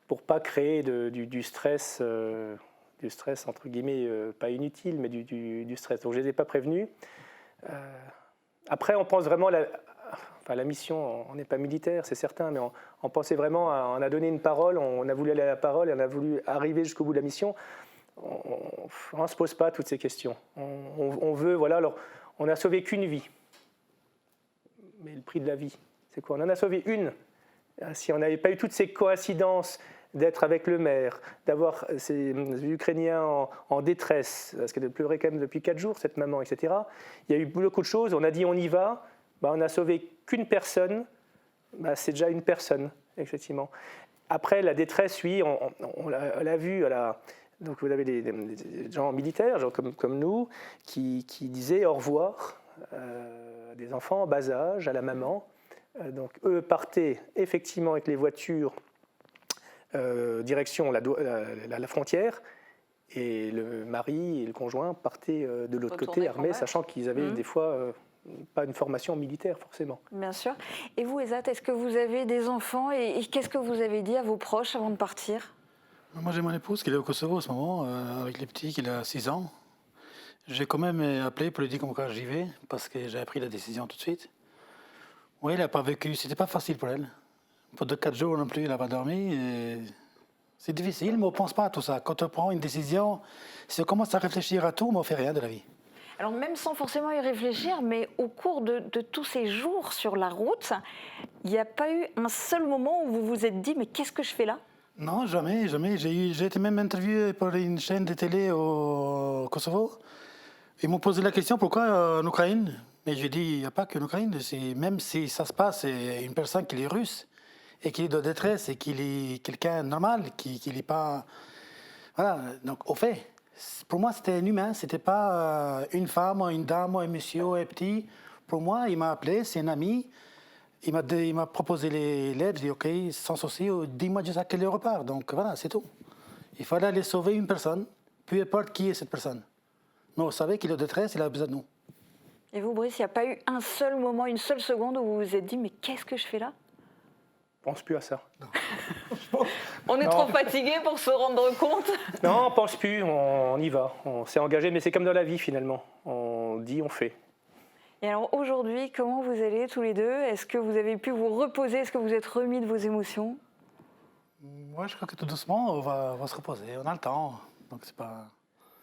pour pas créer du stress, entre guillemets, pas inutile, mais du stress. Donc je les ai pas prévenus. Après, on pense vraiment la mission, on n'est pas militaire, c'est certain, mais on pensait vraiment, on a donné une parole, on a voulu aller à la parole, et on a voulu arriver jusqu'au bout de la mission. On ne se pose pas toutes ces questions. On veut, voilà, alors on n'a sauvé qu'une vie. Mais le prix de la vie, c'est quoi? On en a sauvé une. Si on n'avait pas eu toutes ces coïncidences d'être avec le maire, d'avoir ces Ukrainiens en détresse, parce qu'elle pleurait quand même depuis 4 jours, cette maman, etc. Il y a eu beaucoup de choses. On a dit on y va. On n'a sauvé qu'une personne. C'est déjà une personne, effectivement. Après, la détresse, oui, on l'a vu. Donc vous avez des gens militaires, gens comme nous, qui disaient au revoir des enfants en bas âge à la maman. Donc eux partaient effectivement avec les voitures direction la frontière, Et le mari et le conjoint partaient de l'autre côté Retourner armés, combattre. sachant qu'ils avaient des fois pas une formation militaire forcément. Bien sûr. Et vous, Ezat, est-ce que vous avez des enfants et qu'est-ce que vous avez dit à vos proches avant de partir? Moi, j'ai mon épouse qui est au Kosovo en ce moment, avec les petits, qui a 6 ans. J'ai quand même appelé pour lui dire comment j'y vais, parce que j'avais pris la décision tout de suite. Oui, elle n'a pas vécu, c'était pas facile pour elle. Pour 2-4 jours non plus, elle n'a pas dormi. C'est difficile, mais on ne pense pas à tout ça. Quand on prend une décision, si on commence à réfléchir à tout, on ne fait rien de la vie. Alors même sans forcément y réfléchir, mais au cours de tous ces jours sur la route, il n'y a pas eu un seul moment où vous vous êtes dit « mais qu'est-ce que je fais là ?» Non, jamais, jamais. J'ai été même interviewé par une chaîne de télé au Kosovo. Ils m'ont posé la question pourquoi en Ukraine. Mais j'ai dit, il n'y a pas qu'en Ukraine. Même si ça se passe, c'est une personne qui est russe et qui est de détresse et qui est quelqu'un de normal, qui n'est pas... Voilà, donc au fait, pour moi c'était un humain, c'était pas une femme, une dame, un monsieur, un petit. Pour moi, il m'a appelé, c'est un ami. Il m'a proposé les lettres, j'ai dit ok, sans souci, dis-moi juste à quelle heure on repart. Donc voilà, c'est tout. Il fallait aller sauver une personne, peu importe qui est cette personne. Mais on savait qu'il est en détresse, il a besoin de nous. Et vous, Brice, il n'y a pas eu un seul moment, une seule seconde où vous vous êtes dit « mais qu'est-ce que je fais là ?» On ne pense plus à ça. On est trop fatigué pour se rendre compte. Non, on ne pense plus, on y va. On s'est engagé, mais c'est comme dans la vie finalement. On dit, on fait. Et alors aujourd'hui, comment vous allez tous les deux? Est-ce que vous avez pu vous reposer? Est-ce que vous êtes remis de vos émotions? Moi, je crois que tout doucement, on va se reposer. On a le temps, donc c'est pas...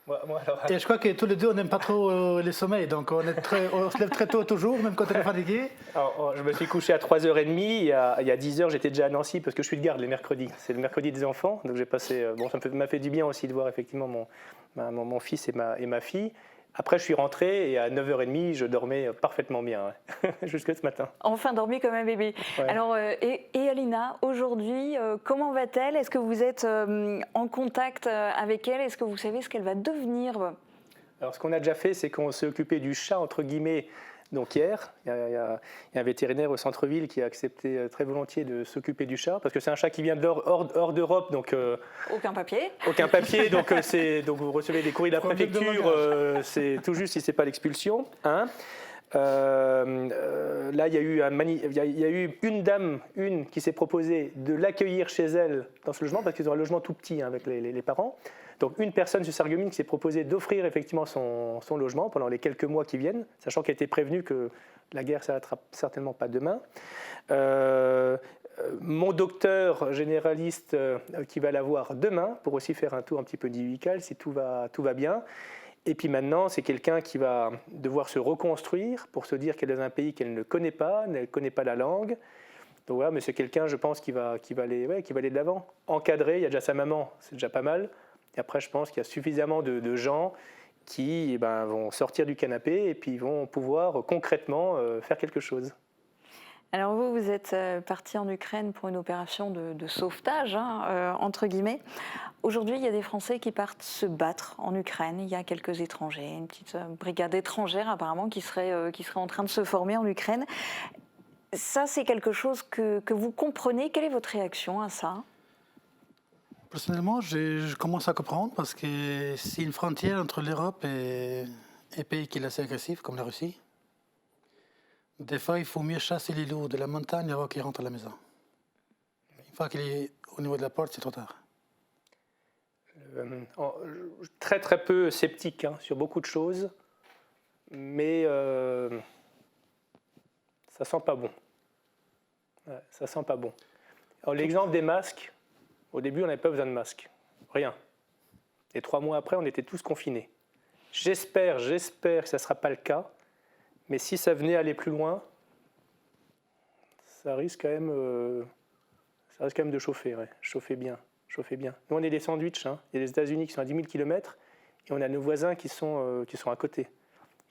alors... Et je crois que tous les deux, on n'aime pas trop les sommeils, donc on se lève très tôt toujours, même quand on est fatigué. Alors, je me suis couché à 3h30, il y a 10h, j'étais déjà à Nancy, parce que je suis de garde les mercredis. C'est le mercredi des enfants, donc j'ai passé... Bon, ça m'a fait du bien aussi de voir effectivement mon fils et ma fille. Après, je suis rentré et à 9h30, je dormais parfaitement bien, jusque ce matin. Enfin dormi comme un bébé. Ouais. Alors, et Alina, aujourd'hui, comment va-t-elle? Est-ce que vous êtes en contact avec elle? Est-ce que vous savez ce qu'elle va devenir? Alors, ce qu'on a déjà fait, c'est qu'on s'est occupé du chat, entre guillemets, donc hier. Il y a un vétérinaire au centre-ville qui a accepté très volontiers de s'occuper du chat, parce que c'est un chat qui vient hors d'Europe, donc... Aucun papier. Aucun papier, donc vous recevez des courriers de la préfecture, c'est tout juste si ce n'est pas l'expulsion. Hein. Là, il y a eu une dame qui s'est proposée de l'accueillir chez elle dans ce logement, parce qu'ils ont un logement tout petit avec les parents. Donc une personne sur Sarreguemines qui s'est proposée d'offrir effectivement son logement pendant les quelques mois qui viennent, sachant qu'elle était prévenue que la guerre ne s'arrêtera certainement pas demain. Mon docteur généraliste qui va la voir demain pour aussi faire un tour un petit peu médical si tout va bien. Et puis maintenant, c'est quelqu'un qui va devoir se reconstruire pour se dire qu'elle est dans un pays qu'elle ne connaît pas la langue. Donc voilà, mais c'est quelqu'un, je pense, qui va aller de l'avant. Encadré, il y a déjà sa maman, c'est déjà pas mal. Et après, je pense qu'il y a suffisamment de gens qui vont sortir du canapé et puis vont pouvoir concrètement faire quelque chose. Alors vous êtes parti en Ukraine pour une opération de sauvetage, entre guillemets. Aujourd'hui, il y a des Français qui partent se battre en Ukraine. Il y a quelques étrangers, une petite brigade étrangère apparemment qui serait en train de se former en Ukraine. Ça, c'est quelque chose que vous comprenez. Quelle est votre réaction à ça? Personnellement, je commence à comprendre parce que c'est une frontière entre l'Europe et un pays qui est assez agressif, comme la Russie. Des fois, il faut mieux chasser les loups de la montagne avant qu'ils rentrent à la maison. Une fois qu'il est au niveau de la porte, c'est trop tard. Très très peu sceptique sur beaucoup de choses, mais ça sent pas bon. Ouais, ça sent pas bon. Alors, l'exemple des masques, au début, on n'avait pas besoin de masques. Rien. Et 3 mois après, on était tous confinés. J'espère que ça ne sera pas le cas. Mais si ça venait aller plus loin, ça risque quand même de chauffer. Ouais. Chauffer bien. Nous, on est des sandwichs. Il y a les États-Unis qui sont à 10 000 km et on a nos voisins qui sont à côté,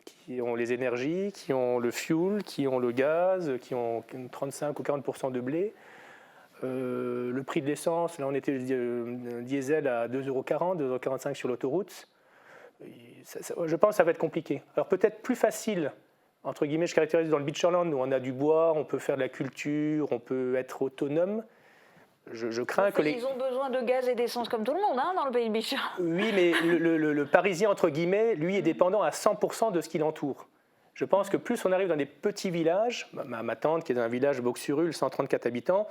qui ont les énergies, qui ont le fuel, qui ont le gaz, qui ont 35 ou 40% de blé. Le prix de l'essence, là, on était diesel à 2,40 €, 2,45 € sur l'autoroute. Je pense que ça va être compliqué. Alors peut-être plus facile, entre guillemets, je caractérise dans le Beacherland où on a du bois, on peut faire de la culture, on peut être autonome. Je crains que les... Ils ont besoin de gaz et d'essence comme tout le monde, hein, dans le pays de Bichat. Oui, mais le Parisien, entre guillemets, lui, est dépendant à 100% de ce qui l'entoure. Je pense que plus on arrive dans des petits villages, ma tante qui est dans un village Boxurul, 134 habitants,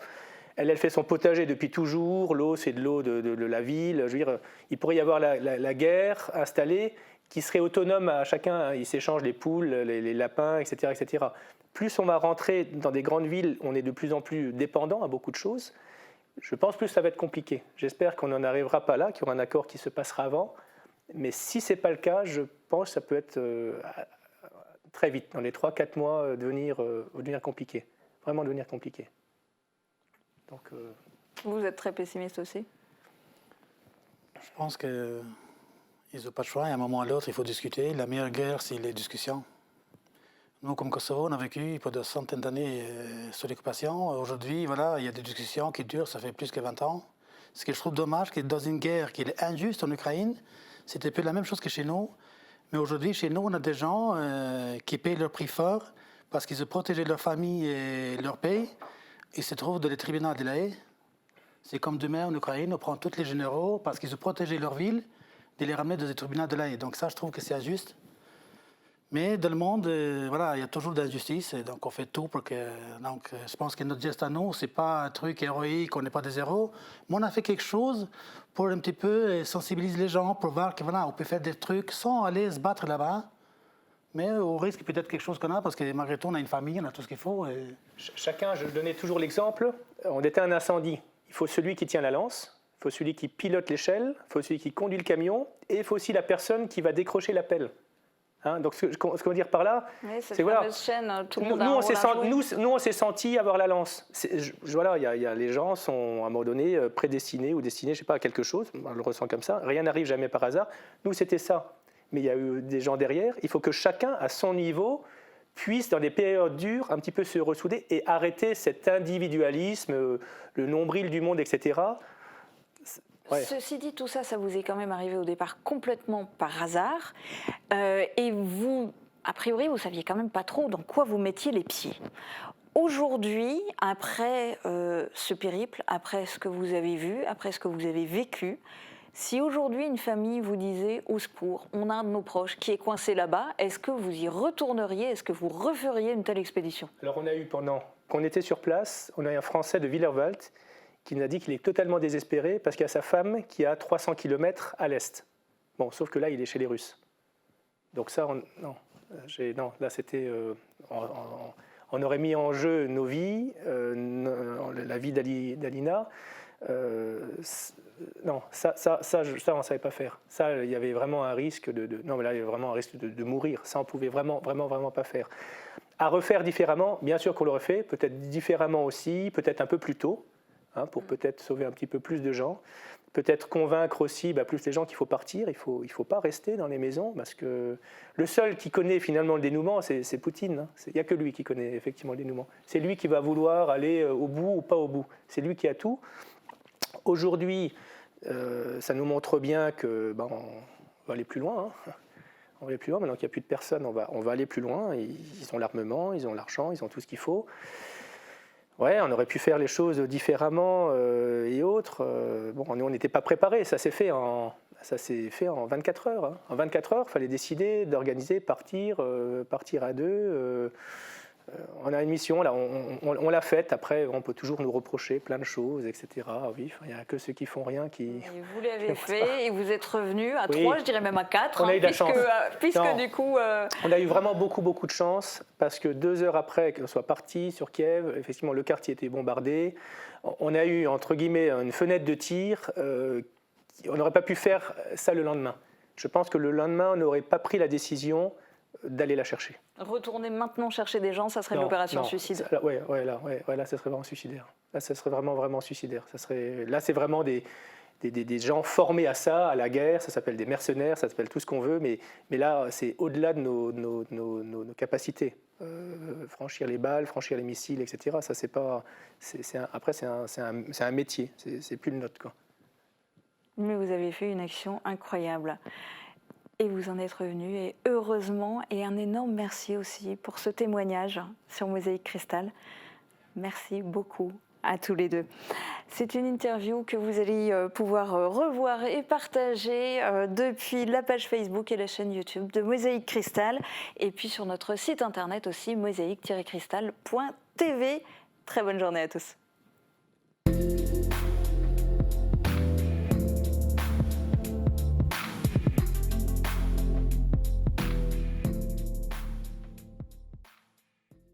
elle fait son potager depuis toujours, l'eau c'est de l'eau de la ville, je veux dire, il pourrait y avoir la guerre installée qui serait autonome à chacun, ils s'échangent les poules, les lapins, etc., etc. Plus on va rentrer dans des grandes villes, on est de plus en plus dépendant à beaucoup de choses, je pense plus ça va être compliqué. J'espère qu'on n'en arrivera pas là, qu'il y aura un accord qui se passera avant, mais si ce n'est pas le cas, je pense que ça peut être... très vite, dans les 3-4 mois, devenir compliqué. Vraiment devenir compliqué. Donc, Vous êtes très pessimiste aussi? Je pense qu'ils n'ont pas de choix. À un moment ou à l'autre, il faut discuter. La meilleure guerre, c'est les discussions. Nous, comme Kosovo, on a vécu pendant des centaines d'années sous l'occupation. Aujourd'hui, voilà, il y a des discussions qui durent, ça fait plus que 20 ans. Ce que je trouve dommage, c'est que dans une guerre qui est injuste en Ukraine, c'était un peu la même chose que chez nous. Mais aujourd'hui, chez nous, on a des gens qui payent leur prix fort parce qu'ils ont protégé leur famille et leur pays. Ils se trouvent dans les tribunaux de la Haye. C'est comme demain en Ukraine, on prend tous les généraux parce qu'ils ont protégé leur ville, de les ramener dans les tribunaux de la Haye. Donc ça, je trouve que c'est injuste. Mais dans le monde, voilà, il y a toujours d'injustice. Donc on fait tout pour que... Donc je pense que notre geste à nous, ce n'est pas un truc héroïque, on n'est pas des héros. Mais on a fait quelque chose pour un petit peu sensibiliser les gens, pour voir que voilà, on peut faire des trucs sans aller se battre là-bas. Mais au risque peut-être quelque chose qu'on a, parce que malgré tout, on a une famille, on a tout ce qu'il faut. Et... Chacun, je donnais toujours l'exemple, on était un incendie. Il faut celui qui tient la lance, il faut celui qui pilote l'échelle, il faut celui qui conduit le camion, et il faut aussi la personne qui va décrocher l'appel. Hein, donc ce qu'on veut dire par là, oui, c'est voilà, chaîne, tout le monde nous on s'est senti avoir la lance. Voilà, y a, les gens sont à un moment donné prédestinés ou destinés, je sais pas, à quelque chose. On le ressent comme ça. Rien n'arrive jamais par hasard. Nous c'était ça, mais il y a eu des gens derrière. Il faut que chacun à son niveau puisse dans des périodes dures un petit peu se ressouder et arrêter cet individualisme, le nombril du monde, etc. Ouais. Ceci dit, tout ça, ça vous est quand même arrivé au départ complètement par hasard. Et vous, a priori, vous saviez quand même pas trop dans quoi vous mettiez les pieds. Aujourd'hui, après ce périple, après ce que vous avez vu, après ce que vous avez vécu, si aujourd'hui une famille vous disait « au secours, on a un de nos proches qui est coincé là-bas », est-ce que vous y retourneriez, est-ce que vous referiez une telle expédition? Alors on a eu pendant qu'on était sur place, on a eu un Français de Willerwald qui nous a dit qu'il est totalement désespéré parce qu'il y a sa femme qui est à 300 km à l'est. Bon, sauf que là, il est chez les Russes. Donc ça, non, là c'était... on aurait mis en jeu nos vies, la vie d'Alina. Non, ça, on ne savait pas faire. Ça, il y avait vraiment un risque non, mais là, il y avait vraiment un risque de mourir. Ça, on ne pouvait vraiment pas faire. À refaire différemment, bien sûr qu'on l'aurait fait, peut-être différemment aussi, peut-être un peu plus tôt, hein, pour peut-être sauver un petit peu plus de gens. Peut-être convaincre aussi plus les gens qu'il faut partir, il faut pas rester dans les maisons, parce que le seul qui connaît finalement le dénouement, c'est Poutine. Hein. Il n'y a que lui qui connaît effectivement le dénouement. C'est lui qui va vouloir aller au bout ou pas au bout. C'est lui qui a tout. Aujourd'hui, ça nous montre bien que on va aller plus loin. Hein. On va aller plus loin. Maintenant qu'il n'y a plus de personnes, on va aller plus loin. Ils ont l'armement, ils ont l'argent, ils ont tout ce qu'il faut. Ouais, on aurait pu faire les choses différemment et autres. Nous, on n'était pas préparés. Ça s'est fait en 24 heures. Hein. En 24 heures, il fallait décider d'organiser, partir à deux. On a une mission, là, on l'a faite. Après, on peut toujours nous reprocher plein de choses, etc. Oui, il n'y a que ceux qui font rien qui... Et vous l'avez fait et vous êtes revenu à 3, je dirais même à 4. On a eu de la chance. Puisque du coup... On a eu vraiment beaucoup de chance parce que 2 heures après qu'on soit parti sur Kiev, effectivement, le quartier était bombardé. On a eu, entre guillemets, une fenêtre de tir. On n'aurait pas pu faire ça le lendemain. Je pense que le lendemain, on n'aurait pas pris la décision d'aller la chercher. Retourner maintenant chercher des gens, ça serait l'opération suicide. Là, ça serait vraiment suicidaire. Là, ça serait vraiment suicidaire. Là, c'est vraiment des gens formés à ça, à la guerre. Ça s'appelle des mercenaires, ça s'appelle tout ce qu'on veut. Mais là, c'est au-delà de nos capacités. Franchir les balles, franchir les missiles, etc. Ça, c'est pas. Après, c'est un métier. C'est plus le nôtre, quoi. Mais vous avez fait une action incroyable. Et vous en êtes revenu, et heureusement, et un énorme merci aussi pour ce témoignage sur Mosaïque Cristal. Merci beaucoup à tous les deux. C'est une interview que vous allez pouvoir revoir et partager depuis la page Facebook et la chaîne YouTube de Mosaïque Cristal, et puis sur notre site internet aussi, mosaïque-cristal.tv. Très bonne journée à tous.